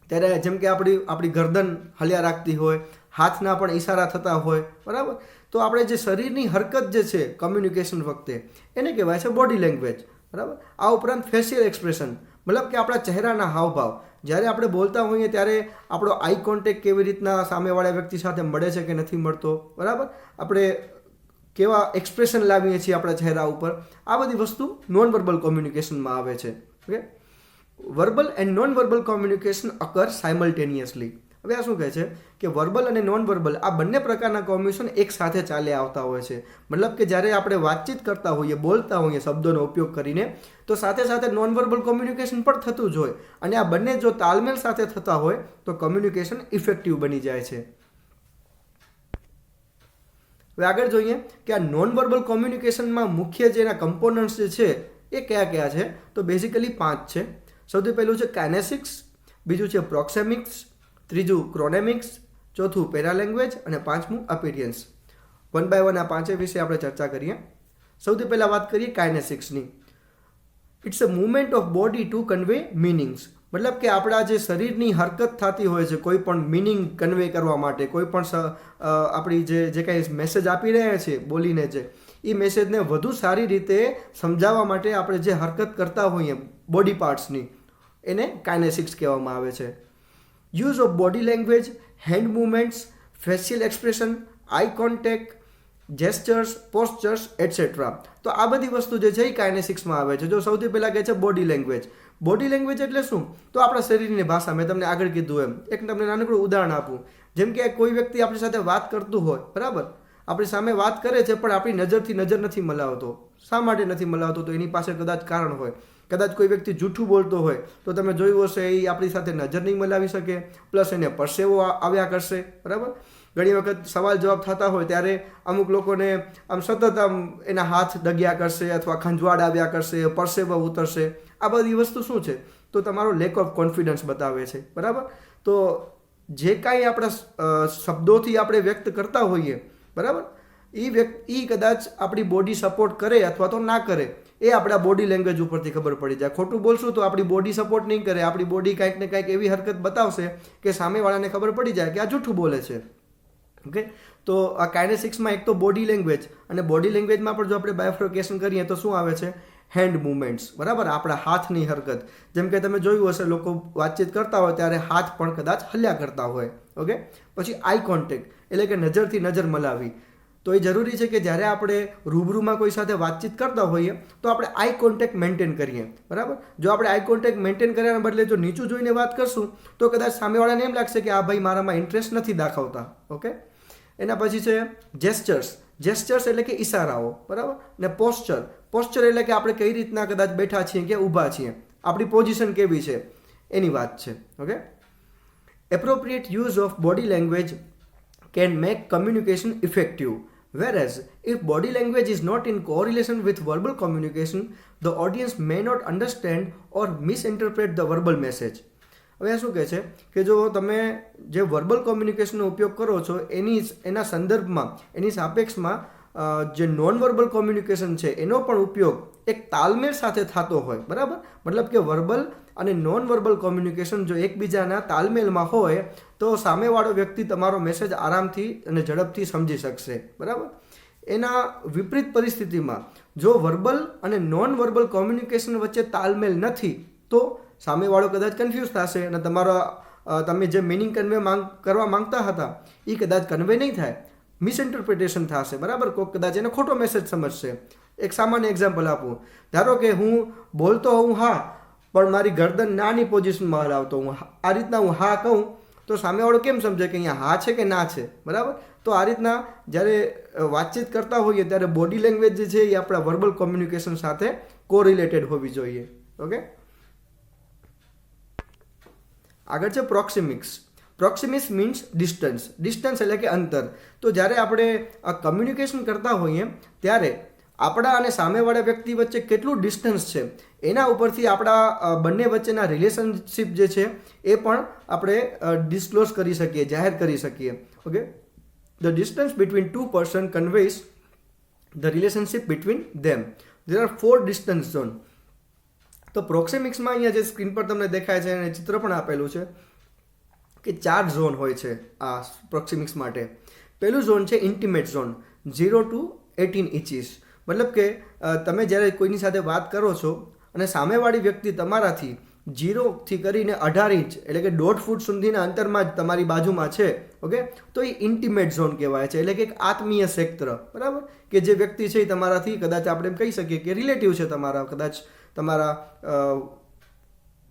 Speaker 1: ત્યારે જેમ કે આપણી ગરદન હલ્યા રાખતી હોય, હાથના પણ ઈશારા થતા હોય. બરાબર. તો આપણે જે શરીરની હરકત જે છે કમ્યુનિકેશન વખતે એને કહેવાય છે બોડી લેંગ્વેજ. બરાબર. આ ઉપરાંત ફેશિયલ એક્સપ્રેશન, મતલબ કે આપણા ચહેરાના હાવભાવ. જ્યારે આપણે બોલતા હોઈએ ત્યારે આપણો આઈ કોન્ટેક્ટ કેવી રીતના સામેવાળા વ્યક્તિ સાથે મળે છે કે નથી મળતો. બરાબર. આપણે કેવા એક્સપ્રેશન લાવીએ છીએ આપણા ચહેરા ઉપર, આ બધી વસ્તુ નોન વર્બલ કોમ્યુનિકેશનમાં આવે છે. Okay. Verbal and non verbal communication અકર simultaneously. હવે આ શું કહે છે કે વર્બલ અને નોન વર્બલ આ બંને પ્રકારના કોમ્યુનિકેશન એક સાથે ચાલે આવતા હોય છે. મતલબ કે જ્યારે આપણે વાતચીત કરતા હોઈએ, બોલતા હોઈએ શબ્દોનો ઉપયોગ કરીને, તો સાથે સાથે નોન વર્બલ કોમ્યુનિકેશન પણ થતું જ હોય, અને આ બંને જો તાલમેલ સાથે થતા હોય તો કોમ્યુનિકેશન ઇફેક્ટિવ બની જાય છે. હવે આગળ જોઈએ કે આ નોન વર્બલ કોમ્યુનિકેશનમાં મુખ્ય જે એના કમ્પોનન્ટ્સ જે છે એ કયા કયા છે. તો બેઝિકલી 5 છે. સૌથી પહેલું છે કાઇનેસિક્સ, બીજું છે પ્રોક્સેમિક્સ, ત્રીજું ક્રોનેમિક્સ, ચોથું પેરાલેંગ્વેજ અને પાંચમું અપીરિયન્સ. વન બાય વન આ પાંચે વિશે આપણે ચર્ચા કરીએ. સૌથી પહેલાં વાત કરીએ કાઇનેસિક્સની. It's a movement of body to convey meanings. મતલબ કે આપણા જે શરીરની હરકત થતી હોય છે કોઈ પણ મિનિંગ કન્વે કરવા માટે, કોઈ પણ આપણી જે કાંઈ મેસેજ આપી રહ્યા છે બોલીને, જે એ મેસેજને વધુ સારી રીતે સમજાવવા માટે આપણે જે હરકત કરતા હોઈએ બોડી પાર્ટ્સની, એને કાઇનેસિક્સ કહેવામાં આવે છે. Use of body language, hand movements, facial expression, eye contact, gestures, postures etcetera. તો આ બધી વસ્તુ જે છે એ કાઇનેસિક્સમાં આવે છે. જો સૌથી પહેલાં કહે છે બોડી લેંગ્વેજ. બોડી લેંગ્વેજ એટલે શું? તો આપણા શરીરની ભાષા. મેં તમને આગળ કીધું એમ એક તમને નાનકડું ઉદાહરણ આપું. જેમ કે કોઈ વ્યક્તિ આપણી સાથે વાત કરતું હોય, બરાબર, આપણી સામે વાત કરે છે પણ આપણી નજરથી નજર નથી મલાવતો. શા માટે નથી મલાવતો? તો એની પાસે કદાચ કારણ હોય. કદાચ કોઈ વ્યક્તિ જૂઠું બોલતો હોય તો તમે જોયું હશે એ આપણી સાથે નજર નહીં મલાવી શકે, પ્લસ એને પરસેવો આવ્યા કરશે, બરાબર. ઘણી વખત સવાલ જવાબ થતા હોય ત્યારે અમુક લોકોને આમ સતત આમ એના હાથ ડગ્યા કરશે અથવા ખંજવાળ આવ્યા કરશે, પરસેવો ઉતરશે. આ બધી વસ્તુ શું છે? તો તમારો લેક ઓફ કોન્ફિડન્સ બતાવે છે, બરાબર. તો જે કાંઈ આપણા શબ્દોથી આપણે વ્યક્ત કરતા હોઈએ, બરાબર, એ કદાચ આપણી બોડી સપોર્ટ કરે અથવા તો ના કરે, એ આપણા બોડી લેંગ્વેજ ઉપરથી ખબર પડી જાય. ખોટું બોલશું તો આપણી બોડી સપોર્ટ નહીં કરે, આપણી બોડી કાંઈક ને કાંઈક એવી હરકત બતાવશે કે સામેવાળાને ખબર પડી જાય કે આ જૂઠું બોલે છે. ઓકે, તો આ કાઇનેસિક્સમાં એક તો બોડી લેંગ્વેજ, અને બોડી લેંગ્વેજમાં પણ જો આપણે બાયફર્કેશન કરીએ તો શું આવે છે? હેન્ડ મૂવમેન્ટ્સ, બરાબર, આપણા હાથની હરકત. જેમ કે તમે જોયું હશે લોકો વાતચીત કરતા હોય ત્યારે હાથ પણ કદાચ હલ્યા કરતા હોય. ઓકે, પછી આઈ કોન્ટેક્ટ એટલે કે નજરથી નજર મલાવી. તો એ જરૂરી છે કે જ્યારે આપણે રૂબરૂમાં કોઈ સાથે વાતચીત કરતા હોઈએ તો આપણે આઈ કોન્ટેક્ટ મેન્ટેન કરીએ, બરાબર. જો આપણે આઈ કોન્ટેક્ટ મેન્ટેન કર્યાના બદલે જો નીચું જોઈને વાત કરશું તો કદાચ સામેવાળાને એમ લાગશે કે આ ભાઈ મારામાં ઇન્ટરેસ્ટ નથી દાખવતા. ઓકે, એના પછી છે જેસ્ચર્સ. જેસ્ચર્સ એટલે કે ઈશારાઓ, બરાબર. ને પોસ્ચર. પોસ્ચર એટલે કે આપણે કઈ રીતના કદાચ બેઠા છીએ કે ઊભા છીએ, આપણી પોઝિશન કેવી છે એની વાત છે. Okay, appropriate use of body language can make communication effective, whereas if body language is not in correlation with verbal communication, the audience may not understand or misinterpret the verbal message. હવે આ શું કહે છે કે જો તમે જે verbal કોમ્યુનિકેશનનો ઉપયોગ કરો છો એના સંદર્ભમાં, એની સાપેક્ષમાં જે નોન વર્બલ કોમ્યુનિકેશન છે એનો પણ ઉપયોગ એક તાલમેલ સાથે થતો હોય, બરાબર. મતલબ કે વર્બલ અને નોન વર્બલ કોમ્યુનિકેશન જો એકબીજાના તાલમેલમાં હોય તો સામેવાળો વ્યક્તિ તમારો મેસેજ આરામથી અને ઝડપથી સમજી શકશે, બરાબર. એના વિપરીત પરિસ્થિતિમાં જો વર્બલ અને નોન વર્બલ કોમ્યુનિકેશન વચ્ચે તાલમેલ નથી તો સામેવાળો કદાચ કન્ફ્યુઝ થશે અને તમે જે મિનિંગ કન્વે કરવા માંગતા હતા એ કદાચ કન્વે નહીં થાય, મિસઇન્ટરપ્રિટેશન થશે, બરાબર. કોઈ કદાચ એને ખોટો મેસેજ સમજશે. એક સામાન્ય એક્ઝામ્પલ આપું. ધારો કે હું બોલતો હોઉં હા, પણ મારી ગરદન નાની પોઝિશનમાં હલાવતો હું, આ રીતના હું હા કહું તો સામેવાળો કેમ સમજે કે અહીંયા હા છે કે ના છે, બરાબર. તો આ રીતના જ્યારે વાતચીત કરતા હોઈએ ત્યારે બોડી લેંગ્વેજ જે છે એ આપણા વર્બલ કોમ્યુનિકેશન સાથે કોરિલેટેડ હોવી જોઈએ. ઓકે, આગળ છે પ્રોક્સિમિક્સ. પ્રોક્સિમિક્સ મીન્સ ડિસ્ટન્સ. ડિસ્ટન્સ એટલે કે અંતર. તો જ્યારે આપણે આ કમ્યુનિકેશન કરતા હોઈએ ત્યારે આપણા અને સામેવાળા વ્યક્તિ વચ્ચે કેટલું ડિસ્ટન્સ છે એના ઉપરથી આપણા બંને વચ્ચેના રિલેશનશિપ જે છે એ પણ આપણે ડિસ્ક્લોઝ કરી શકીએ, જાહેર કરી શકીએ. Okay, the distance between two person conveys the relationship between them. There are 4 distance zone. તો પ્રોક્સિમિક્સમાં અહીંયા જે સ્ક્રીન પર તમને દેખાય છે અને ચિત્ર પણ આપેલું છે કે 4 ઝોન હોય છે આ પ્રોક્સિમિક્સ માટે. પહેલું ઝોન છે ઇન્ટિમેટ ઝોન, 0 to 18 ઇંચીસ. મતલબ કે તમે જ્યારે કોઈની સાથે વાત કરો છો અને સામેવાળી વ્યક્તિ તમારાથી 0થી કરીને 18 ઇંચ એટલે કે 1.5 ફૂટ સુધીના અંતરમાં જ તમારી બાજુમાં છે. ઓકે, તો એ ઇન્ટિમેટ ઝોન કહેવાય છે. એટલે કે એક આત્મીય ક્ષેત્ર, બરાબર, કે જે વ્યક્તિ છે એ તમારાથી કદાચ આપણે એમ કહી શકીએ કે રિલેટિવ છે તમારા, કદાચ તમારા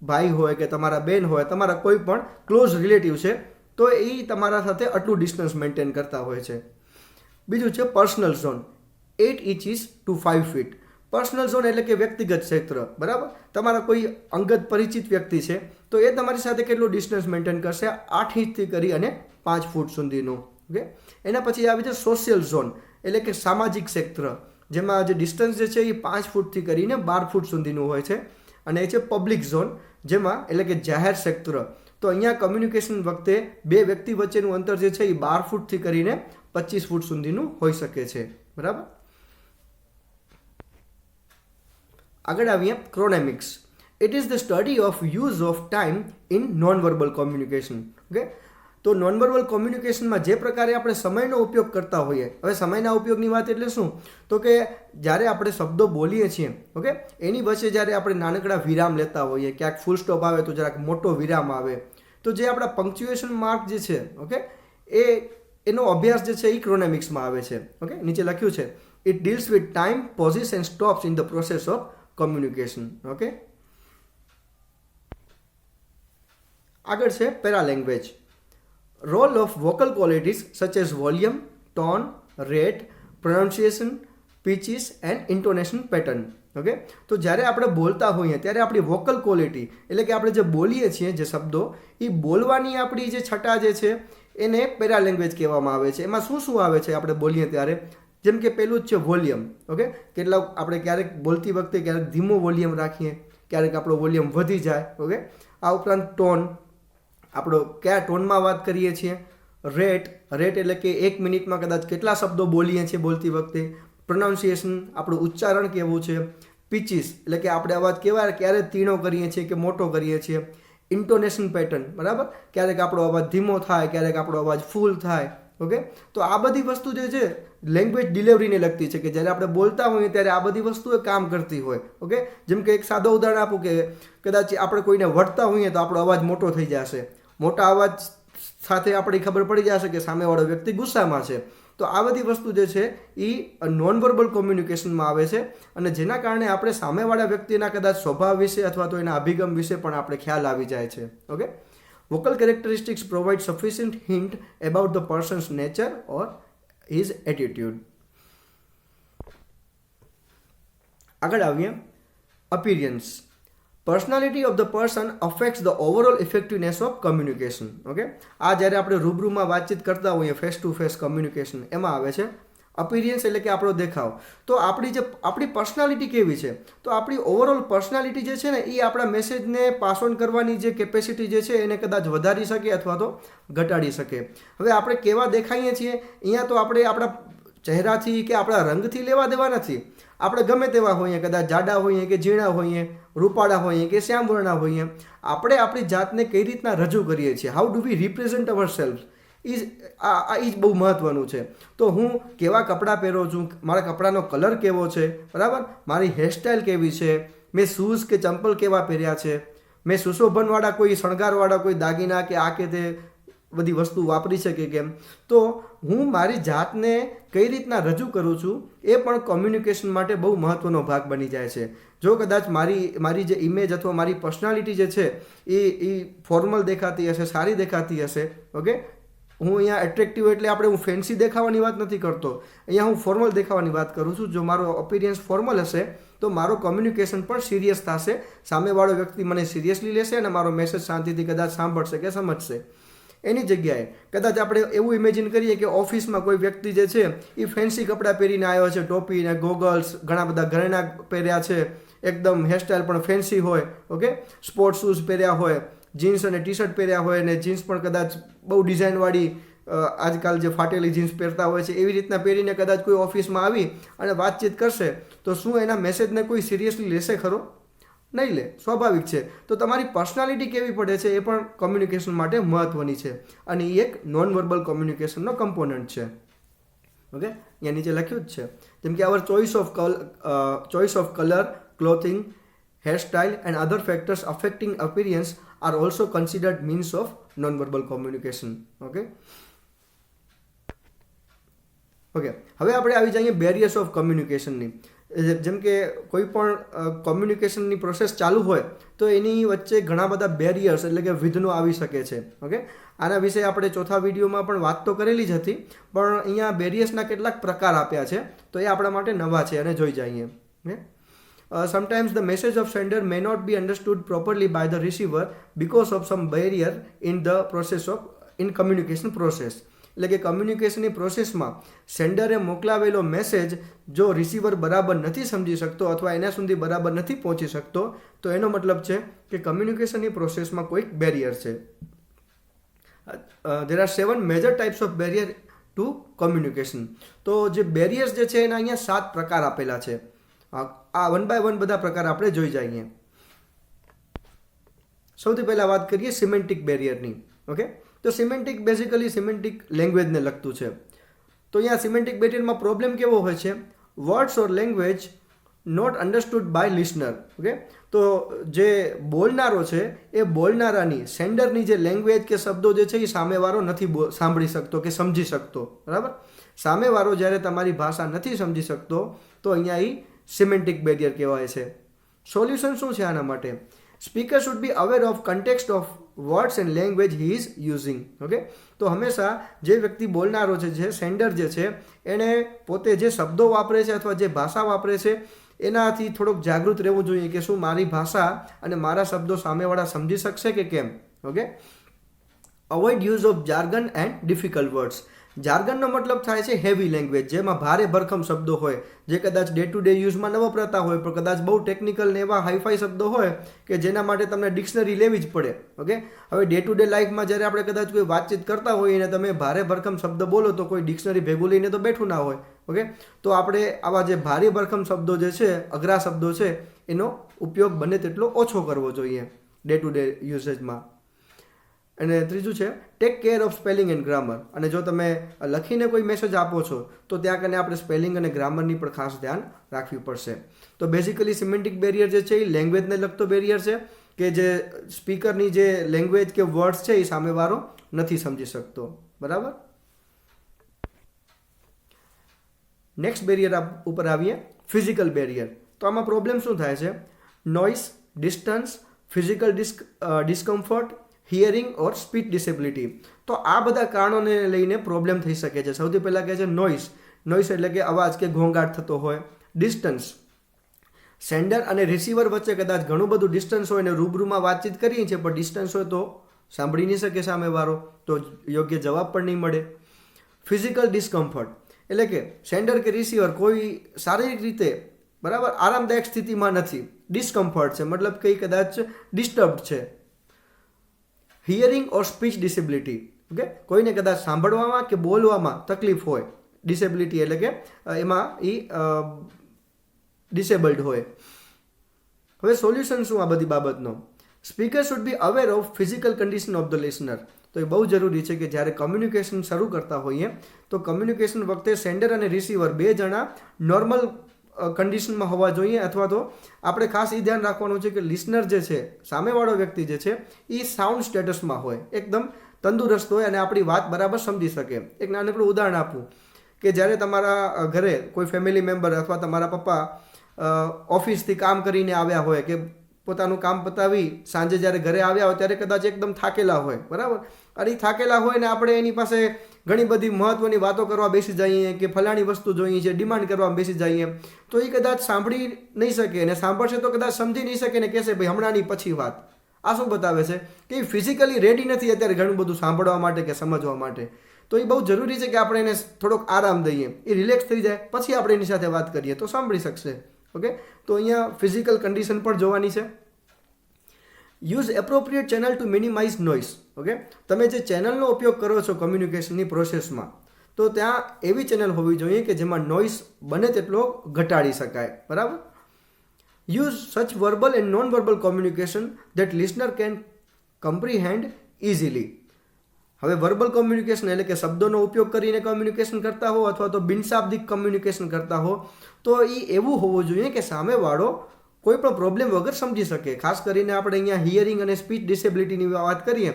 Speaker 1: ભાઈ હોય કે તમારા બેન હોય, તમારા કોઈ પણ ક્લોઝ રિલેટિવ છે તો એ તમારા સાથે આટલું ડિસ્ટન્સ મેન્ટેન કરતા હોય છે. બીજું છે personal zone, 8 inches to 5 feet. Personal zone એટલે કે વ્યક્તિગત ક્ષેત્ર, બરાબર. તમારા કોઈ અંગત પરિચિત વ્યક્તિ છે તો એ તમારી સાથે કેટલું ડિસ્ટન્સ મેન્ટેન કરશે, 8 ઇંચથી કરી અને 5 ફૂટ સુધીનું. ઓકે. એના પછી આવે છે સોશિયલ ઝોન એટલે કે સામાજિક ક્ષેત્ર, જેમાં જે ડિસ્ટન્સ જે છે એ 5 ફૂટથી કરીને 12 ફૂટ સુધીનું હોય છે. અને એ છે પબ્લિક ઝોન, જેમાં એટલે કે જાહેર ક્ષેત્ર. તો અહીંયા કમ્યુનિકેશન વખતે બે વ્યક્તિ વચ્ચેનું અંતર જે છે એ 12 ફૂટથી કરીને 25 ફૂટ સુધીનું હોઈ શકે છે, બરાબર. આગળ આવીએ chronemics. It is the study of use of time in non verbal communication. Okay. તો નોન વર્બલ કોમ્યુનિકેશનમાં જે પ્રકારે આપણે સમયનો ઉપયોગ કરતા હોઈએ, હવે સમયના ઉપયોગની વાત એટલે શું, તો કે જ્યારે આપણે શબ્દો બોલીએ છીએ, ઓકે, એની વચ્ચે જ્યારે આપણે નાનકડા વિરામ લેતા હોઈએ, ક્યાંક ફૂલ સ્ટોપ આવે તો જરાક મોટો વિરામ આવે, તો જે આપણા પંક્ચ્યુએશન માર્ક જે છે, ઓકે, એનો અભ્યાસ જે છે એ ક્રોનેમિક્સમાં આવે છે. ઓકે. નીચે લખ્યું છે it deals with time, pauses and stops in the process of communication. Okay. આગળ છે paralanguage. Role of vocal qualities such as volume, tone, rate, pronunciation, pitches and intonation pattern. Okay. તો જ્યારે આપણે બોલતા હોઈએ ત્યારે આપણી વોકલ ક્વોલિટી એટલે કે આપણે જે બોલીએ છીએ જે શબ્દો, એ બોલવાની આપણી જે છટા જે છે એને પેરાલેંગ્વેજ કહેવામાં આવે છે. એમાં શું શું આવે છે આપણે બોલીએ ત્યારે, જેમ કે પહેલું જ છે વોલ્યુમ. ઓકે. કેટલાક આપણે ક્યારેક બોલતી વખતે ક્યારેક ધીમો વોલ્યુમ રાખીએ, ક્યારેક આપણો વોલ્યુમ વધી જાય. ઓકે. આ ઉપરાંત ટોન, આપણો કયા ટોનમાં વાત કરીએ છીએ. રેટ એટલે કે 1 મિનિટમાં કદાચ કેટલા શબ્દો બોલીએ છીએ બોલતી વખતે. પ્રોનાઉન્સિએશન, આપણું ઉચ્ચારણ કેવું છે. પિચીસ એટલે કે આપણે અવાજ ક્યારે તીણો કરીએ છીએ કે મોટો કરીએ છીએ. ઇન્ટોનેશન પેટર્ન, બરાબર, ક્યારેક આપણો અવાજ ધીમો થાય, ક્યારેક આપણો અવાજ ફૂલ થાય. ઓકે. તો આ બધી વસ્તુ જે છે લેંગ્વેજ ડિલિવરીને લગતી છે, કે જ્યારે આપણે બોલતા હોઈએ ત્યારે આ બધી વસ્તુઓ કામ કરતી હોય. ઓકે. જેમ કે એક સાદો ઉદાહરણ આપું કે કદાચ આપણે કોઈને વઢતા હોઈએ તો આપણો અવાજ મોટો થઈ જશે. મોટા અવાજ સાથે આપણી ખબર પડી જશે કે સામેવાળો વ્યક્તિ ગુસ્સામાં છે. તો આ બધી વસ્તુ જે છે એ નોન વર્બલ કોમ્યુનિકેશનમાં આવે છે, અને જેના કારણે આપણે સામેવાળા વ્યક્તિના કદાચ સ્વભાવ વિશે અથવા તો એના અભિગમ વિશે પણ આપણે ખ્યાલ આવી જાય છે. Okay. Vocal characteristics provide sufficient hint about the person's nature or his attitude. આગળ આવીએ appearance. Personality of the person affects the overall effectiveness of communication. Okay. આ જ્યારે આપણે રૂબરૂમાં વાતચીત કરતા હોઈએ, ફેસ ટુ ફેસ કમ્યુનિકેશન, એમાં આવે છે અપિરિયન્સ એટલે કે આપણો દેખાવ. તો આપણી પર્સનાલિટી કેવી છે, તો આપણી ઓવરઓલ પર્સનાલિટી જે છે ને એ આપણા મેસેજને પાસ ઓન કરવાની જે કેપેસિટી જે છે એને કદાચ વધારી શકે અથવા તો ઘટાડી શકે. હવે આપણે કેવા દેખાઈએ છીએ અહીંયા તો આપણે આપણા ચહેરાથી કે આપણા રંગથી લેવા દેવા નથી. આપણે ગમે તેવા હોઈએ, કદાચ જાડા હોઈએ કે ઝીણા હોઈએ, રૂપાળા હોઈએ કે શ્યામવર્ણા હોઈએ, આપણે આપણી જાતને કઈ રીતના રજૂ કરીએ છીએ, how do we represent our self, એ જ બહુ મહત્વનું છે. તો હું કેવા કપડાં પહેરું છું, મારા કપડાનો કલર કેવો છે, બરાબર, મારી હેરસ્ટાઈલ કેવી છે, મેં શૂઝ કે ચંપલ કેવા પહેર્યા છે, મેં સુશોભનવાળા કોઈ શણગારવાળા કોઈ દાગીના કે આ કે તે બધી વસ્તુ વાપરી છે કે કેમ. તો હું મારી જાતને કઈ રીતના રજૂ કરું છું એ પણ કોમ્યુનિકેશન માટે બહુ મહત્વનો ભાગ બની જાય છે. જો કદાચ મારી જે ઇમેજ અથવા મારી પર્સનાલિટી જે છે એ ફોર્મલ દેખાતી હશે, સારી દેખાતી હશે, ઓકે, હું અહીંયા એટ્રેક્ટિવ એટલે હું ફેન્સી દેખાવાની વાત નથી કરતો, અહીંયા હું ફોર્મલ દેખાવાની વાત કરું છું. જો મારો અપિરિયન્સ ફોર્મલ હશે તો મારો કોમ્યુનિકેશન પણ સિરિયસ થશે, સામેવાળો વ્યક્તિ મને સિરિયસલી લેશે અને મારો મેસેજ શાંતિથી કદાચ સાંભળશે કે સમજશે. એની જગ્યાએ કદાચ આપણે એવું ઇમેજિન કરીએ કે ઓફિસમાં કોઈ વ્યક્તિ જે છે એ ફેન્સી કપડાં પહેરીને આવ્યો છે, ટોપી ને ગોગલ્સ, ઘણા બધા ઘરેણા પહેર્યા છે, એકદમ હેરસ્ટાઈલ પણ ફેન્સી હોય, ઓકે, સ્પોર્ટ શૂઝ પહેર્યા હોય, જીન્સ અને ટી શર્ટ પહેર્યા હોય, અને જીન્સ પણ કદાચ બહુ ડિઝાઇનવાળી આજકાલ જે ફાટેલી જીન્સ પહેરતા હોય છે એવી રીતના પહેરીને કદાચ કોઈ ઓફિસમાં આવી અને વાતચીત કરશે તો શું એના મેસેજને કોઈ સિરિયસલી લેશે ખરો? નહીં લે, સ્વાભાવિક છે. તો તમારી પર્સનાલિટી કેવી પડે છે એ પણ કોમ્યુનિકેશન માટે મહત્વની છે, અને એ એક નોન વર્બલ કોમ્યુનિકેશનનો કમ્પોનન્ટ છે. ઓકે. અહીંયા નીચે લખ્યું જ છે, જેમ કે our choice of colour, clothing, hairstyle and other factors affecting appearance are also considered means of non-verbal communication. Okay. હવે આપણે આવી જઈએ બેરિયર્સ ઓફ કમ્યુનિકેશનની. જેમ કે કોઈ પણ કોમ્યુનિકેશનની પ્રોસેસ ચાલુ હોય તો એની વચ્ચે ઘણા બધા બેરિયર્સ એટલે કે વિઘ્નો આવી શકે છે. ઓકે, આના વિશે આપણે ચોથા વિડીયોમાં પણ વાત તો કરેલી જ હતી, પણ અહીંયા બેરિયર્સના કેટલાક પ્રકાર આપ્યા છે, તો એ આપણા માટે નવા છે અને જોઈ જઈએ. Okay, sometimes the message of sender may not be understood properly by the receiver because of some barrier in the process of in communication process. એટલે કે કમ્યુનિકેશનની પ્રોસેસમાં સેન્ડરે મોકલાવેલો મેસેજ જો રિસીવર બરાબર નથી સમજી શકતો અથવા એના સુધી બરાબર નથી પહોંચી શકતો, તો એનો મતલબ છે કે કમ્યુનિકેશનની પ્રોસેસમાં કોઈક બેરિયર છે. there are 7 major types of barrier to communication. તો જે બેરિયર્સ જે છે એના અહીંયા 7 પ્રકાર આપેલા છે. આ 1 by 1 બધા પ્રકાર આપણે જોઈ જઈએ. સૌથી પહેલા વાત કરીએ સિમેન્ટિક બેરિયરની. ઓકે, તો સિમેન્ટિક બેઝિકલી સિમેન્ટિક લેંગ્વેજને લગતું છે. તો અહીંયા સિમેન્ટિક બેરિયરમાં પ્રોબ્લેમ કેવો હોય છે? Words or language not understood by listener. Okay, તો જે બોલનારો છે એ બોલનારાની સેન્ડરની જે લેંગ્વેજ કે શબ્દો જે છે એ સામેવાળો નથી સાંભળી શકતો કે સમજી શકતો. બરાબર, સામેવાળો જ્યારે તમારી ભાષા નથી સમજી શકતો તો અહીંયા એ સિમેન્ટિક બેરિયર કહેવાય છે. સોલ્યુશન શું છે આના માટે? Speaker should be aware of context of words and language he is using. Okay, તો હંમેશા જે વ્યક્તિ બોલનારો છે, જે સેન્ડર જે છે, એણે પોતે જે શબ્દો વાપરે છે અથવા જે ભાષા વાપરે છે એનાથી થોડોક જાગૃત રહેવું જોઈએ કે શું મારી ભાષા અને મારા શબ્દો સામેવાળા સમજી શકશે કે કેમ. Okay, avoid use of jargon and difficult words. જાર્ગનનો મતલબ થાય છે હેવી લેંગ્વેજ, જેમાં ભારે ભરખમ શબ્દો હોય, જે કદાચ ડે ટુ ડે યુઝમાં ન વપરાતા હોય, પણ કદાચ બહુ ટેકનિકલ ને એવા હાઈફાઈ શબ્દો હોય કે જેના માટે તમને ડિક્શનરી લેવી જ પડે. ઓકે, હવે ડે ટુ ડે લાઈફમાં જ્યારે આપણે કદાચ કોઈ વાતચીત કરતા હોઈએ અને તમે ભારે ભરખમ શબ્દ બોલો તો કોઈ ડિક્શનરી ભેગું લઈને તો બેઠું ના હોય. ઓકે, તો આપણે આવા જે ભારે ભરખમ શબ્દો જે છે, અઘરા શબ્દો છે, એનો ઉપયોગ બને તેટલો ઓછો કરવો જોઈએ ડે ટુ ડે યુસેજમાં. અને ત્રીજું છે take care of spelling and grammar. અને જો તમે લખીને કોઈ મેસેજ આપો છો તો ત્યાં કને આપણે સ્પેલિંગ અને ગ્રામરની પણ ખાસ ધ્યાન રાખવી પડશે. તો બેઝિકલી સિમેન્ટિક બેરિયર જે છે એ લેંગ્વેજને લગતો બેરિયર છે કે જે સ્પીકરની જે લેંગ્વેજ કે વર્ડ્સ છે એ સામેવાળો નથી સમજી શકતો. બરાબર, નેક્સ્ટ બેરિયર ઉપર આવીએ, ફિઝિકલ બેરિયર. તો આમાં પ્રોબ્લેમ શું થાય છે? Noise, distance, physical discomfort, hearing or speech disability. તો આ બધા કારણોને લઈને પ્રોબ્લેમ થઈ શકે છે. સૌથી પહેલાં કહે છે નોઇસ. નોઇસ એટલે કે અવાજ કે ઘોંઘાટ થતો હોય. ડિસ્ટન્સ, સેન્ડર અને રિસીવર વચ્ચે કદાચ ઘણું બધું ડિસ્ટન્સ હોય ને રૂબરૂમાં વાતચીત કરીએ છીએ પણ ડિસ્ટન્સ હોય તો સાંભળી નહીં શકે સામેવાળો, તો યોગ્ય જવાબ પણ નહીં મળે. ફિઝિકલ ડિસ્કમ્ફર્ટ એટલે કે સેન્ડર કે રિસીવર કોઈ શારીરિક રીતે બરાબર આરામદાયક સ્થિતિમાં નથી, ડિસ્કમ્ફર્ટ છે, મતલબ કંઈ કદાચ ડિસ્ટર્બ છે. Hearing or speech disability. Okay, કોઈને કદાચ સાંભળવામાં કે બોલવામાં તકલીફ હોય, ડિસેબિલિટી એટલે કે એમાં એ ડિસેબલ્ડ હોય. હવે સોલ્યુશન શું આ બધી બાબતનો? Speaker should be aware of physical condition of the listener. તો એ બહુ જરૂરી છે કે જ્યારે કમ્યુનિકેશન શરૂ કરતા હોઈએ તો કમ્યુનિકેશન વખતે સેન્ડર અને રિસીવર બે જણા નોર્મલ કન્ડિશનમાં હોવા જોઈએ, અથવા તો આપણે ખાસ એ ધ્યાન રાખવાનું છે કે લિસનર જે છે, સામેવાળો વ્યક્તિ જે છે, એ સાઉન્ડ સ્ટેટસમાં હોય, એકદમ તંદુરસ્ત હોય અને આપણી વાત બરાબર સમજી શકે. એક નાનકડું ઉદાહરણ આપું કે જ્યારે તમારા ઘરે કોઈ ફેમિલી મેમ્બર અથવા તમારા પપ્પા ઓફિસથી કામ કરીને આવ્યા હોય કે પોતાનું કામ પતાવી સાંજે જ્યારે ઘરે આવ્યા હોય ત્યારે કદાચ એકદમ થાકેલા હોય, બરાબર, અને એ થાકેલા હોય ને આપણે એની પાસે ઘણી બધી મહત્ત્વની વાતો કરવા બેસી જઈએ કે ફલાણી વસ્તુ જોઈએ છે, ડિમાન્ડ કરવા બેસી જઈએ, તો એ કદાચ સાંભળી નહીં શકે, અને સાંભળશે તો કદાચ સમજી નહીં શકે ને કહેશે ભાઈ હમણાંની પછી વાત. આ શું બતાવે છે કે એ ફિઝિકલી રેડી નથી અત્યારે ઘણું બધું સાંભળવા માટે કે સમજવા માટે. તો એ બહુ જરૂરી છે કે આપણે એને થોડોક આરામ દઈએ, એ રિલેક્સ થઈ જાય, પછી આપણે એની સાથે વાત કરીએ તો સાંભળી શકશે. ઓકે, તો અહીંયા ફિઝિકલ કન્ડિશન પણ જોવાની છે. Use appropriate channel to minimize noise. Okay, તમે જે ચેનલનો ઉપયોગ કરો છો કમ્યુનિકેશનની પ્રોસેસમાં, તો ત્યાં એવી ચેનલ હોવી જોઈએ કે જેમાં નોઇસ બને તેટલો ઘટાડી શકાય. બરાબર. Use such verbal and non verbal communication that listener can comprehend easily. હવે વર્બલ કોમ્યુનિકેશન એટલે કે શબ્દોનો ઉપયોગ કરીને કોમ્યુનિકેશન કરતા હો અથવા તો બિનશાબ્દિક કોમ્યુનિકેશન કરતા હો, તો એ એવું હોવું જોઈએ કે સામેવાળો કોઈ પણ પ્રોબ્લેમ વગર સમજી શકે. ખાસ કરીને આપણે અહીંયા હિયરિંગ અને સ્પીચ ડિસેબિલિટીની વાત કરીએ.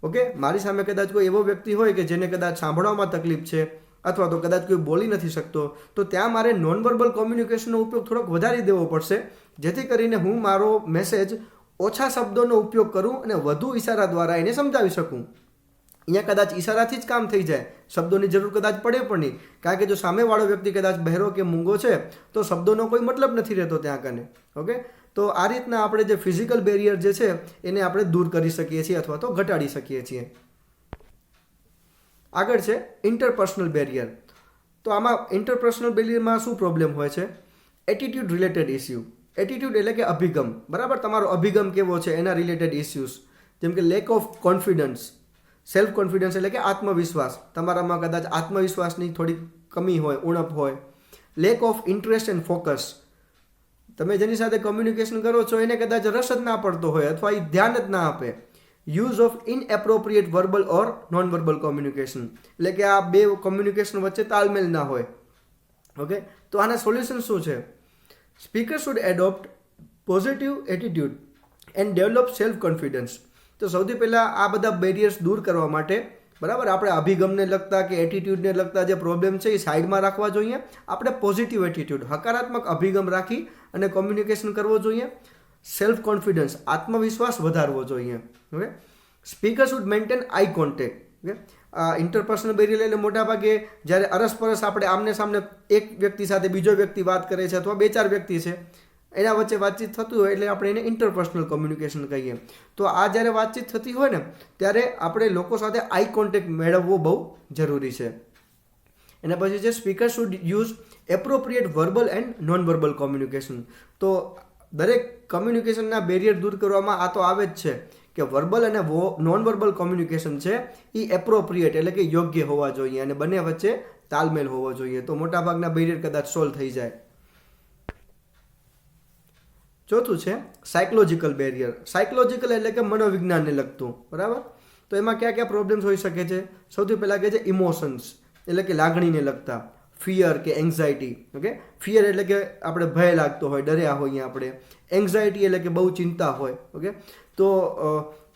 Speaker 1: ઓકે, મારી સામે કદાચ કોઈ એવો વ્યક્તિ હોય કે જેને કદાચ સાંભળવામાં તકલીફ છે, અથવા તો કદાચ કોઈ બોલી નથી શકતો, તો ત્યાં મારે નોન વર્બલ કોમ્યુનિકેશનનો ઉપયોગ થોડોક વધારી દેવો પડશે, જેથી કરીને હું મારો મેસેજ ઓછા શબ્દોનો ઉપયોગ કરું અને વધુ ઈશારા દ્વારા એને સમજાવી શકું. અહીંયા કદાચ ઈશારાથી જ કામ થઈ જાય, શબ્દોની જરૂર કદાચ પડે પણ નહીં, કારણ કે જો સામેવાળો વ્યક્તિ કદાચ બહેરો કે મૂંગો છે તો શબ્દોનો કોઈ મતલબ નથી રહેતો ત્યાં કને. ઓકે, તો આ રીતના આપણે જે ફિઝિકલ બેરિયર જે છે એને આપણે દૂર કરી શકીએ છીએ અથવા તો ઘટાડી શકીએ છીએ. આગળ છે ઇન્ટરપર્સનલ બેરિયર. તો આમાં ઇન્ટરપર્સનલ બેરિયરમાં શું પ્રોબ્લેમ હોય છે? Attitude related issue. એટીટ્યુડ એટલે કે અભિગમ, બરાબર, તમારો અભિગમ કેવો છે એના રિલેટેડ ઇસ્યુઝ, જેમ કે lack of confidence. Self confidence એટલે કે આત્મવિશ્વાસ, તમારામાં કદાચ આત્મવિશ્વાસની થોડી કમી હોય, ઉણપ હોય. Lack of interest and focus, તમે જેની સાથે કોમ્યુનિકેશન કરો છો એને કદાચ રસ જ ના પડતો હોય અથવા એ ધ્યાન જ ના આપે. Use of inappropriate verbal or non verbal communication, એટલે કે આ બે કોમ્યુનિકેશન વચ્ચે તાલમેલ ના હોય. ઓકે, તો આના સોલ્યુશન શું છે? Speaker should adopt positive attitude and develop self confidence. તો સૌથી પહેલાં આ બધા બેરિયર્સ દૂર કરવા માટે, બરાબર, આપણે અભિગમને લગતા કે એટીટ્યૂડને લગતા જે પ્રોબ્લેમ છે એ સાઈડમાં રાખવા જોઈએ. આપણે પોઝિટિવ એટીટ્યૂડ, હકારાત્મક અભિગમ રાખી અને કોમ્યુનિકેશન કરવો જોઈએ. સેલ્ફ કોન્ફિડન્સ, આત્મવિશ્વાસ વધારવો જોઈએ. Okay, speaker should maintain eye contact. Okay, interpersonal barrier એટલે મોટાભાગે જ્યારે અરસપરસ આપણે આમને સામને એક વ્યક્તિ સાથે બીજો વ્યક્તિ વાત કરે છે અથવા 2-4 વ્યક્તિ છે એના વચ્ચે વાતચીત થતું હોય એટલે આપણે એને ઇન્ટરપર્સનલ કોમ્યુનિકેશન કહીએ. તો આ જ્યારે વાતચીત થતી હોય ને ત્યારે આપણે લોકો સાથે આઈ કોન્ટેક્ટ મેળવવો બહુ જરૂરી છે. એના પછી છે speaker should use appropriate verbal and non verbal communication. તો દરેક કમ્યુનિકેશનના બેરિયર દૂર કરવામાં આ તો આવે જ છે કે વર્બલ અને નોન વર્બલ કોમ્યુનિકેશન છે એ એપ્રોપ્રિએટ એટલે કે યોગ્ય હોવા જોઈએ અને બંને વચ્ચે તાલમેલ હોવો જોઈએ. તો મોટાભાગના બેરિયર કદાચ સોલ્વ થઈ જાય. ચોથું છે સાયકોલોજીકલ બેરિયર. સાયકોલોજીકલ એટલે કે મનોવિજ્ઞાનને લગતું, બરાબર. તો એમાં કયા કયા પ્રોબ્લેમ્સ હોઈ શકે છે? સૌથી પહેલાં કે છે ઇમોશન્સ એટલે કે લાગણીને લગતા, ફિયર કે એન્ઝાયટી. ઓકે, ફિયર એટલે કે આપણે ભય લાગતો હોય, ડર્યા હોઈએ આપણે. એન્ઝાયટી એટલે કે બહુ ચિંતા હોય. ઓકે, તો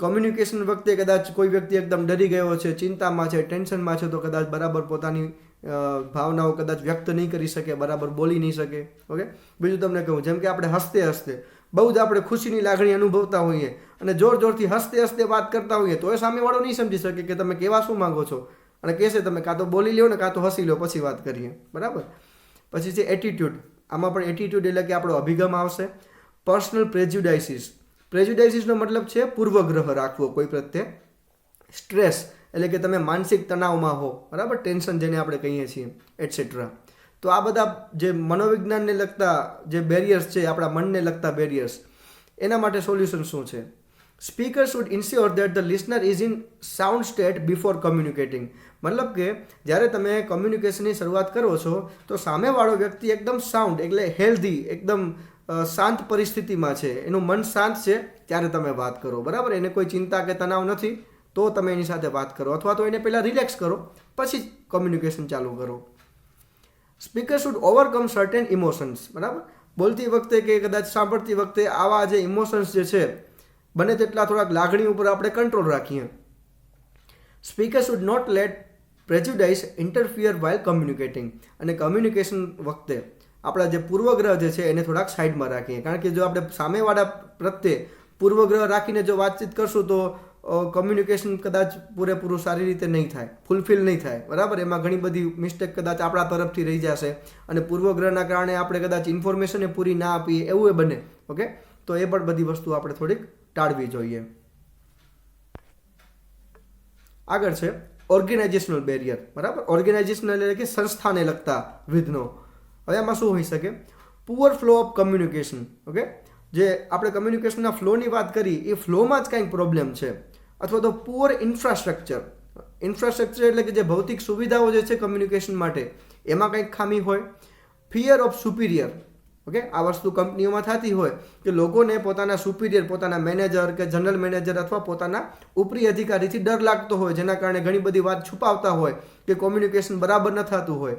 Speaker 1: કોમ્યુનિકેશન વખતે કદાચ કોઈ વ્યક્તિ એકદમ ડરી ગયો છે, ચિંતામાં છે, ટેન્શનમાં છે, તો કદાચ બરાબર પોતાની ભાવનાઓ કદાચ વ્યક્ત નહીં કરી શકે, બરાબર બોલી નહીં શકે. ઓકે, બીજું તમને કહું, જેમ કે આપણે હસતે હસતે બહુ જ આપણે ખુશીની લાગણી અનુભવતા હોઈએ અને જોર જોરથી હસતે હસતે વાત કરતા હોઈએ તો એ સામેવાળો નહીં સમજી શકે કે તમે કેવા શું માંગો છો અને કહેશે તમે કાં તો બોલી લો ને કાં તો હસી લો પછી વાત કરીએ, બરાબર. પછી છે એટીટ્યુડ. આમાં પણ એટીટ્યુડ એટલે કે આપણો અભિગમ આવશે. પર્સનલ પ્રેજ્યુડાઇસીસ. પ્રેજ્યુડાઇસીસનો મતલબ છે પૂર્વગ્રહ રાખવો કોઈ પ્રત્યે. સ્ટ્રેસ એટલે કે તમે માનસિક તણાવમાં હો, બરાબર, ટેન્શન જેને આપણે કહીએ છીએ, એટસેટ્રા. તો આ બધા જે મનોવિજ્ઞાનને લગતા જે બેરિયર્સ છે, આપણા મનને લગતા બેરિયર્સ, એના માટે સોલ્યુશન શું છે? Speaker should ensure that the listener is in sound state before communicating. મતલબ કે જ્યારે તમે કમ્યુનિકેશનની શરૂઆત કરો છો તો સામેવાળો વ્યક્તિ એકદમ સાઉન્ડ એટલે હેલ્ધી, એકદમ શાંત પરિસ્થિતિમાં છે, એનું મન શાંત છે ત્યારે તમે વાત કરો, બરાબર. એને કોઈ ચિંતા કે તણાવ નથી તો તમે એની સાથે વાત કરો, અથવા તો એને પહેલાં રિલેક્સ કરો પછી કોમ્યુનિકેશન ચાલુ કરો. Speaker should overcome certain emotions, બરાબર. બોલતી વખતે કે કદાચ સાંભળતી વખતે આવા જે ઇમોશન્સ જે છે બને તેટલા થોડાક લાગણી ઉપર આપણે કંટ્રોલ રાખીએ. Speaker should not let prejudice interfere while communicating. અને કમ્યુનિકેશન વખતે આપણા જે પૂર્વગ્રહ જે છે એને થોડાક સાઈડમાં રાખીએ, કારણ કે જો આપણે સામેવાળા પ્રત્યે પૂર્વગ્રહ રાખીને જો વાતચીત કરશું તો કમ્યુનિકેશન કદાચ પૂરેપૂરું સારી રીતે નહીં થાય, ફૂલફિલ નહીં થાય, બરાબર. એમાં ઘણી બધી મિસ્ટેક કદાચ આપણા તરફથી રહી જશે અને પૂર્વગ્રહના કારણે આપણે કદાચ ઇન્ફોર્મેશન પૂરી ના આપીએ એવું એ બને. ઓકે, તો એ પણ બધી વસ્તુ આપણે થોડીક ટાળવી જોઈએ. આગળ છે ઓર્ગેનાઇઝેશનલ બેરિયર, બરાબર. ઓર્ગેનાઇઝેશનલ એટલે કે સંસ્થાને લગતા વિઘ્નો. હવે આમાં શું હોઈ શકે? Poor flow of communication. Okay, જે આપણે કમ્યુનિકેશનના ફ્લોની વાત કરી એ ફ્લોમાં જ કંઈક પ્રોબ્લેમ છે, અથવા તો પુઅર ઇન્ફ્રાસ્ટ્રક્ચર. ઇન્ફ્રાસ્ટ્રક્ચર એટલે કે જે ભૌતિક સુવિધાઓ જે છે કમ્યુનિકેશન માટે એમાં કંઈક ખામી હોય. Fear of superior. ઓકે, આ વસ્તુ કંપનીઓમાં થતી હોય કે લોકોને પોતાના સુપિરિયર, પોતાના મેનેજર કે જનરલ મેનેજર અથવા પોતાના ઉપરી અધિકારીથી ડર લાગતો હોય, જેના કારણે ઘણી બધી વાત છુપાવતા હોય કે કોમ્યુનિકેશન બરાબર ન થતું હોય.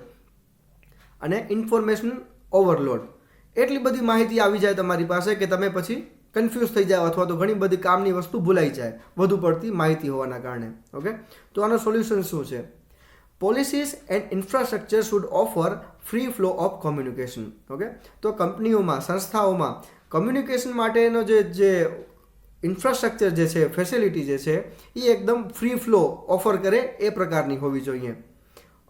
Speaker 1: અને ઇન્ફોર્મેશન ઓવરલોડ. એટલી બધી માહિતી આવી જાય તમારી પાસે કે તમે પછી કન્ફ્યુઝ થઈ જાઓ અથવા તો ઘણી બધી કામની વસ્તુ ભૂલાઈ જાય વધુ પડતી માહિતી હોવાના કારણે. ઓકે, તો આનો સોલ્યુશન શું છે? Policies and infrastructure should offer free flow of communication. Okay, તો કંપનીઓમાં, સંસ્થાઓમાં કમ્યુનિકેશન માટેનો જે ઇન્ફ્રાસ્ટ્રક્ચર જે છે, ફેસિલિટી જે છે, એ એકદમ ફ્રી ફ્લો ઓફર કરે એ પ્રકારની હોવી જોઈએ.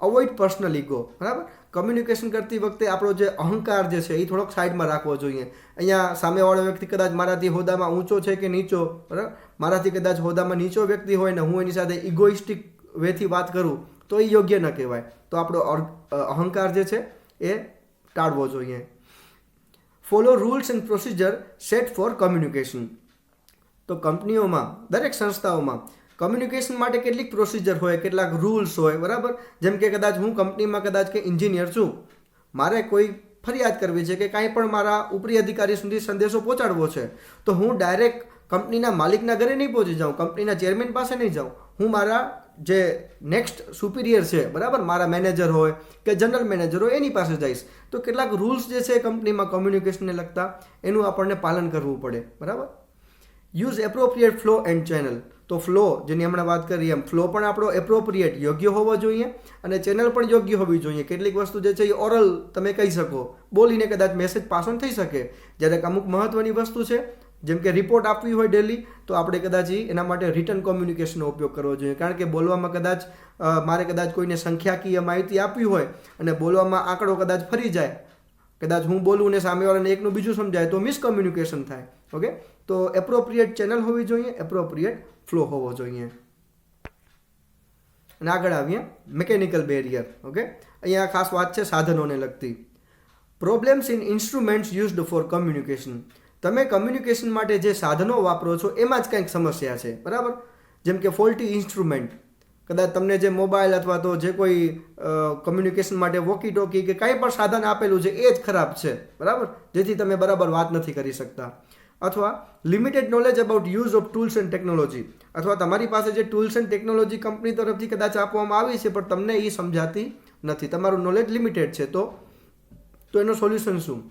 Speaker 1: Avoid personal ego. બરાબર, કમ્યુનિકેશન કરતી વખતે આપણો જે અહંકાર જે છે એ થોડોક સાઈડમાં રાખવો જોઈએ. અહીંયા સામેવાળો વ્યક્તિ કદાચ મારાથી હોદ્દામાં ઊંચો છે કે નીચો, બરાબર, મારાથી કદાચ હોદ્દામાં નીચો વ્યક્તિ હોય ને હું એની સાથે ઇગોઇસ્ટિક વેથી વાત કરું તો એ યોગ્ય ન કહેવાય. તો આપણો અહંકાર જે છે એ ટાળવો જોઈએ. Follow rules and procedure set for communication. તો કંપનીઓમાં, દરેક સંસ્થાઓમાં કમ્યુનિકેશન માટે કેટલીક પ્રોસિજર હોય, કેટલાક રૂલ્સ હોય. બરાબર, જેમ કે કદાચ હું કંપનીમાં કદાચ કે એન્જિનિયર છું, મારે કોઈ ફરિયાદ કરવી છે કે કાંઈ પણ મારા ઉપરી અધિકારી સુધી સંદેશો પહોંચાડવો છે, તો હું ડાયરેક્ટ કંપનીના માલિકના ઘરે નહીં પહોંચી જાઉં, કંપનીના ચેરમેન પાસે નહીં જાઉં, હું મારા જે નેક્સ્ટ સુપિરિયર છે, બરાબર, મારા મેનેજર હોય કે જનરલ મેનેજર હોય એની પાસે જઈશ. તો કેટલાક રૂલ્સ જે છે કંપનીમાં કમ્યુનિકેશનને લગતા એનું આપણને પાલન કરવું પડે. બરાબર. Use appropriate flow and channel. તો ફ્લો, જેની હમણાં વાત કરી એમ, ફ્લો પણ આપણો એપ્રોપ્રિએટ, યોગ્ય હોવો જોઈએ, અને ચેનલ પણ યોગ્ય હોવી જોઈએ. કેટલીક વસ્તુ જે છે એ ઓરલ તમે કહી શકો, બોલીને કદાચ મેસેજ પાસ ઓન થઈ શકે. જ્યારે અમુક મહત્વની વસ્તુ છે, જેમ કે રિપોર્ટ આપવી હોય ડેલી, તો આપણે કદાચ એના માટે રિટર્ન કોમ્યુનિકેશનનો ઉપયોગ કરવો જોઈએ. કારણ કે બોલવામાં કદાચ મારે કદાચ કોઈને સંખ્યાકીય માહિતી આપવી હોય અને બોલવામાં આંકડો કદાચ ફરી જાય, કદાચ હું બોલું ને સામેવાળાને એકનું બીજું સમજાય તો મિસકમ્યુનિકેશન થાય. ઓકે, તો એપ્રોપ્રિએટ ચેનલ હોવી જોઈએ, એપ્રોપ્રિએટ ફ્લો હોવો જોઈએ. અને આગળ આવીએ મિકેનિકલ બેરિયર. ઓકે, અહીંયા ખાસ વાત છે સાધનોને લગતી. Problems in instruments used four communication. તમે કમ્યુનિકેશન માટે જે સાધનો વાપરો છો એમાં જ કંઈક સમસ્યા છે. બરાબર, જેમ કે ફોલ્ટી ઇન્સ્ટ્રુમેન્ટ. કદાચ તમને જે મોબાઈલ અથવા તો જે કોઈ કમ્યુનિકેશન માટે વોકી ટોકી કે કંઈ પણ સાધન આપેલું છે એ જ ખરાબ છે. બરાબર, જેથી તમે બરાબર વાત નથી કરી શકતા. અથવા limited knowledge about use of tools and technology. અથવા તમારી પાસે જે ટૂલ્સ એન્ડ ટેકનોલોજી કંપની તરફથી કદાચ આપવામાં આવી છે પણ તમને એ સમજાતી નથી, તમારું નોલેજ લિમિટેડ છે. તો એનો સોલ્યુશન શું?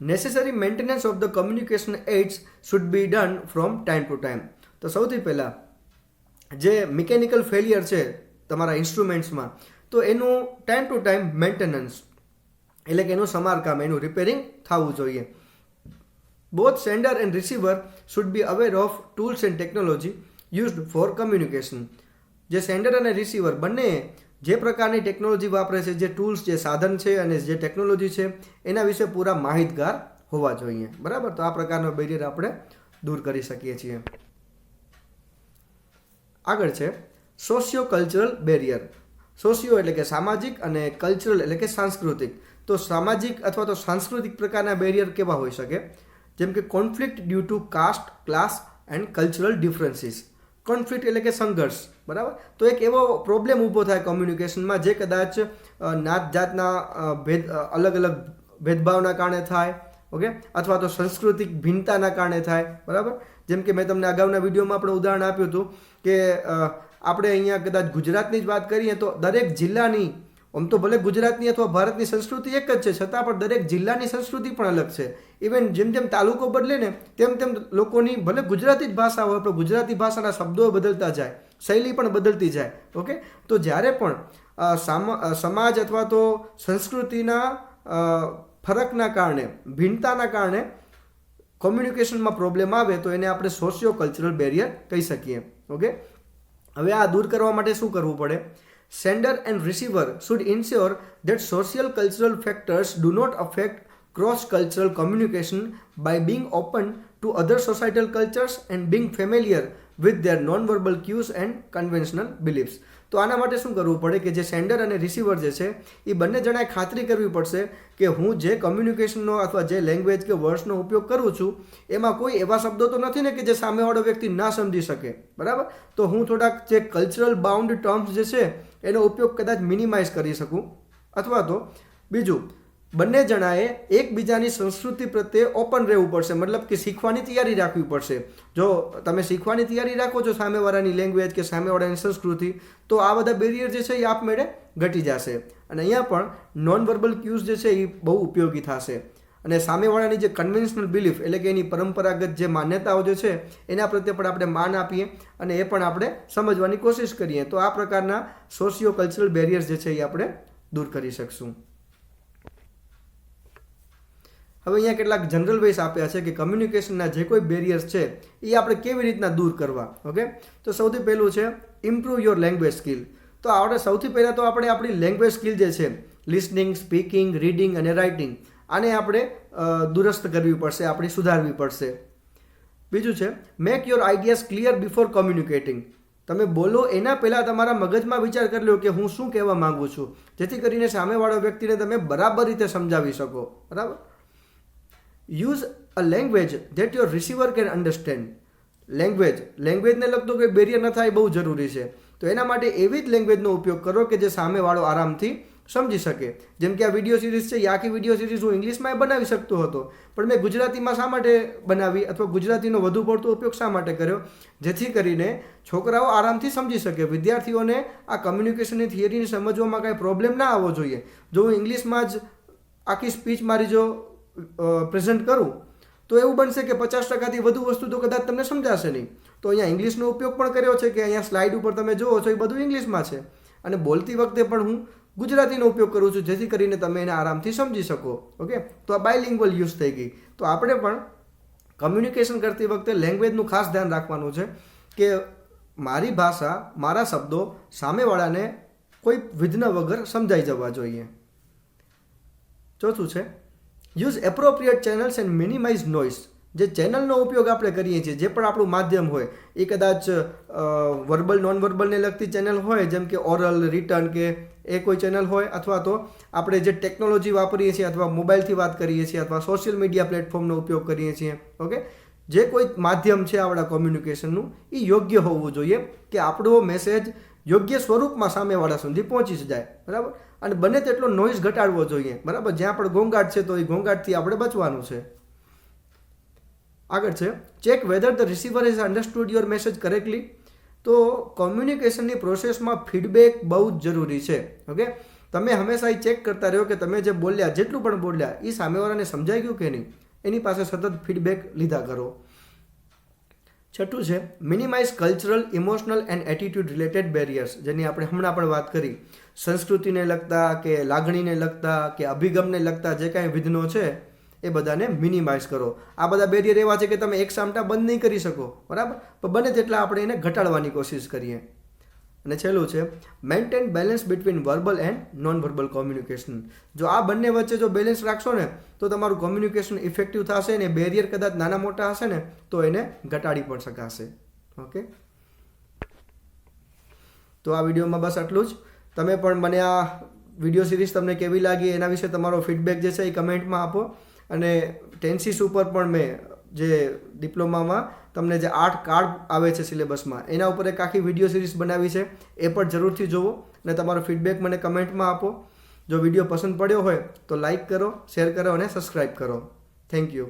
Speaker 1: Necessary maintenance of the communication aids should be done from time to time. તો સૌથી પહેલાં જે મિકેનિકલ ફેલિયર છે તમારા ઇન્સ્ટ્રુમેન્ટ્સમાં, તો એનું ટાઈમ ટુ ટાઈમ મેન્ટેનન્સ, એટલે કે એનું સમારકામ, એનું રિપેરિંગ થવું જોઈએ. Both sender and receiver should be aware of tools and technology used four communication. જે સેન્ડર અને રિસીવર બંને જે પ્રકારની ટેકનોલોજી વાપરે છે, જે ટૂલ્સ, જે સાધન છે અને જે ટેકનોલોજી છે એના વિશે પૂરા માહિતગાર હોવા જોઈએ. બરાબર, તો આ પ્રકારનો બેરિયર આપણે દૂર કરી શકીએ છીએ. આગળ છે સોશિયો કલ્ચરલ બેરિયર. સોશિયો એટલે કે સામાજિક અને કલ્ચરલ એટલે કે સાંસ્કૃતિક. તો સામાજિક અથવા તો સાંસ્કૃતિક પ્રકારના બેરિયર કેવા હોઈ શકે? જેમ કે conflict due to caste, class and cultural differences. Conflict એટલે કે સંઘર્ષ. બરાબર, તો એક એવો પ્રોબ્લેમ ઊભો થાય કમ્યુનિકેશનમાં જે કદાચ નાત જાતના અલગ અલગ ભેદભાવના કારણે થાય. ઓકે, અથવા તો સાંસ્કૃતિક ભિન્નતાના કારણે થાય. બરાબર, જેમ કે મેં તમને અગાઉના વિડીયોમાં આપણે ઉદાહરણ આપ્યું હતું કે આપણે અહીંયા કદાચ ગુજરાતની જ વાત કરીએ તો દરેક જિલ્લાની, આમ તો ભલે ગુજરાતની અથવા ભારતની સંસ્કૃતિ એક જ છે, છતાં પણ દરેક જિલ્લાની સંસ્કૃતિ પણ અલગ છે. ઇવન જેમ જેમ તાલુકો બદલે ને તેમ તેમ લોકોની, ભલે ગુજરાતી જ ભાષા હોય પણ ગુજરાતી ભાષાના શબ્દો બદલતા જાય, શૈલી પણ બદલતી જાય. ઓકે, તો જ્યારે પણ સમાજ અથવા તો સંસ્કૃતિના ફરકના કારણે, ભિન્નતાના કારણે કોમ્યુનિકેશનમાં પ્રોબ્લેમ આવે તો એને આપણે સોશિયો કલ્ચરલ બેરિયર કહી શકીએ. ઓકે, હવે આ દૂર કરવા માટે શું કરવું પડે? Sender and receiver should ensure that social cultural factors do not affect cross-cultural communication by being open to other societal cultures and being familiar with their non-verbal cues and conventional beliefs. તો આના માટે શું કરવું પડે કે જે sender અને receiver જે છે એ બંને જણાએ ખાતરી કરવી પડશે કે હું જે કમ્યુનિકેશનનો અથવા જે લેંગ્વેજ કે વર્ડ્સનો ઉપયોગ કરું છું એમાં કોઈ એવા શબ્દો તો નથી ને કે જે સામેવાળો વ્યક્તિ ના સમજી શકે. બરાબર, તો હું થોડાક જે કલ્ચરલ બાઉન્ડ ટર્મ્સ જે છે એનો ઉપયોગ કદાચ મિનિમાઇઝ કરી શકું. અથવા તો બીજું, બંને જણાએ એકબીજાની સંસ્કૃતિ પ્રત્યે ઓપન રહેવું પડશે, મતલબ કે શીખવાની તૈયારી રાખવી પડશે. જો તમે શીખવાની તૈયારી રાખો છો સામેવાળાની લેંગ્વેજ કે સામેવાળાની સંસ્કૃતિ, તો આ બધા બેરિયર જે છે એ આપમેળે ઘટી જશે. અને અહીંયા પણ નોન વર્બલ ક્યુઝ જે છે એ બહુ ઉપયોગી થશે. અને સામેવાળાની જે કન્વેન્શનલ બિલીફ એટલે કે એની પરંપરાગત જે માન્યતાઓ જે છે એના પ્રત્યે પણ આપણે માન આપીએ અને એ પણ આપણે સમજવાની કોશિશ કરીએ. તો આ પ્રકારના સોશિયો કલ્ચરલ બેરિયર્સ જે છે એ આપણે દૂર કરી શકશું. હવે અહીંયા કેટલાક જનરલ વેઝ આપ્યા છે કે કમ્યુનિકેશનના જે કોઈ બેરિયર્સ છે એ આપણે કેવી રીતના દૂર કરવા. ઓકે, તો સૌથી પહેલું છે ઇમ્પ્રૂવ યોર લેંગ્વેજ સ્કિલ. તો આપણે સૌથી પહેલાં તો આપણે આપણી લેંગ્વેજ સ્કિલ જે છે લિસનિંગ, સ્પીકિંગ, રીડિંગ અને રાઇટિંગ આને આપણે દુરસ્ત કરવી પડશે, આપણી સુધારવી પડશે. બીજું છે make your ideas clear before communicating. તમે બોલો એના પહેલાં તમારા મગજમાં વિચાર કરી લો કે હું શું કહેવા માંગુ છું, જેથી કરીને સામેવાળા વ્યક્તિને તમે બરાબર રીતે સમજાવી શકો. બરાબર. Use a language that your receiver can understand. લેંગ્વેજને લગતો કોઈ બેરિયર ન થાય બહુ જરૂરી છે. તો એના માટે એવી જ લેંગ્વેજનો ઉપયોગ કરો કે જે સામેવાળો આરામથી સમજી શકે. જેમ કે આ વિડીયો સિરીઝ છે, એ આખી વિડીયો સિરીઝ હું ઇંગ્લિશમાં બનાવી શકતો હતો, પણ મેં ગુજરાતીમાં શા માટે બનાવી અથવા ગુજરાતીનો વધુ પડતો ઉપયોગ શા માટે કર્યો, જેથી કરીને છોકરાઓ આરામથી સમજી શકે. વિદ્યાર્થીઓને આ કમ્યુનિકેશનની થિયરીને સમજવામાં કાંઈ પ્રોબ્લેમ ના આવવો જોઈએ. જો હું ઇંગ્લિશમાં જ આખી સ્પીચ મારી જો પ્રેઝન્ટ કરું તો એવું બનશે કે 50%થી વધુ વસ્તુ તો કદાચ તમને સમજાશે નહીં. તો અહીંયા ઇંગ્લિશનો ઉપયોગ પણ કર્યો છે કે અહીંયા સ્લાઇડ ઉપર તમે જુઓ છો એ બધું ઇંગ્લિશમાં છે, અને બોલતી વખતે પણ હું ગુજરાતીનો ઉપયોગ કરું છું, જેથી કરીને તમે એને આરામથી સમજી શકો. ઓકે, તો આ બાયલિંગ્વલ યુઝ થઈ ગઈ. તો આપણે પણ કમ્યુનિકેશન કરતી વખતે લેંગ્વેજનું ખાસ ધ્યાન રાખવાનું છે કે મારી ભાષા, મારા શબ્દો સામેવાળાને કોઈ વિઘ્ન વગર સમજાઈ જવા જોઈએ. ચોથું છે use appropriate channels and minimise noise. જે ચેનલનો ઉપયોગ આપણે કરીએ છીએ, જે પણ આપણું માધ્યમ હોય એ કદાચ વર્બલ, નોન વર્બલને લગતી ચેનલ હોય, જેમ કે ઓરલ, રિટર્ન કે એ કોઈ ચેનલ હોય, અથવા તો આપણે જે ટેકનોલોજી વાપરીએ છીએ અથવા મોબાઈલથી વાત કરીએ છીએ અથવા સોશિયલ મીડિયા પ્લેટફોર્મનો ઉપયોગ કરીએ છીએ. ઓકે, જે કોઈ માધ્યમ છે આપણા કોમ્યુનિકેશનનું એ યોગ્ય હોવું જોઈએ કે આપણો મેસેજ યોગ્ય સ્વરૂપમાં સામેવાળા સુધી પહોંચી જાય. બરાબર. અને બને તેટલો નોઇઝ ઘટાડવો જોઈએ. બરાબર. જ્યાં પણ ઘોંઘાટ છે તો એ ઘોંઘાટથી આપણે બચવાનું છે. આગળ છે check whether the receiver is understood your message correctly. તો કોમ્યુનિકેશનની પ્રોસેસમાં ફીડબેક બહુ જ જરૂરી છે. ઓકે, તમે હંમેશા એ ચેક કરતા રહ્યો કે તમે જે બોલ્યા, જેટલું પણ બોલ્યા એ સામેવાળાને સમજાઈ ગયું કે નહીં. એની પાસે સતત ફીડબેક લીધા કરો. છઠ્ઠું છે minimise cultural, emotional and attitude related barriers, જેની આપણે હમણાં પણ વાત કરી. સંસ્કૃતિને લગતા કે લાગણીને લગતા કે અભિગમને લગતા જે કાંઈ વિઘ્નો છે એ બધાને મિનિમાઇઝ કરો. આ બધા બેરિયર એવા છે કે તમે એક સામટા બંધ નહીં કરી શકો. બરાબર. પણ બને તેટલા આપણે એને ઘટાડવાની કોશિશ કરીએ. અને છેલ્લું છે maintain balance between verbal and non verbal communication. જો આ બંને વચ્ચે જો બેલેન્સ રાખશો ને તો તમારું કોમ્યુનિકેશન ઇફેક્ટિવ થશે ને બેરિયર કદાચ નાના મોટા હશે ને તો એને ઘટાડી પણ શકાશે. ઓકે, તો આ વિડીયોમાં બસ આટલું જ. તમે પણ મને આ વિડીયો સિરીઝ તમને કેવી લાગી એના વિશે તમારો ફીડબેક જે છે એ કમેન્ટમાં આપો. અને ટેન્સીસ ઉપર પણ મેં જે ડિપ્લોમામાં તમને જે 8 કાર્ડ આવે છે સિલેબસમાં એના ઉપર એક આખી વિડીયો સિરીઝ બનાવી છે, એ પણ જરૂરથી જુઓ અને તમારો ફીડબેક મને કમેન્ટમાં આપો. જો વિડીયો પસંદ પડ્યો હોય તો લાઈક કરો, શેર કરો અને સબસ્ક્રાઈબ કરો. Thank you.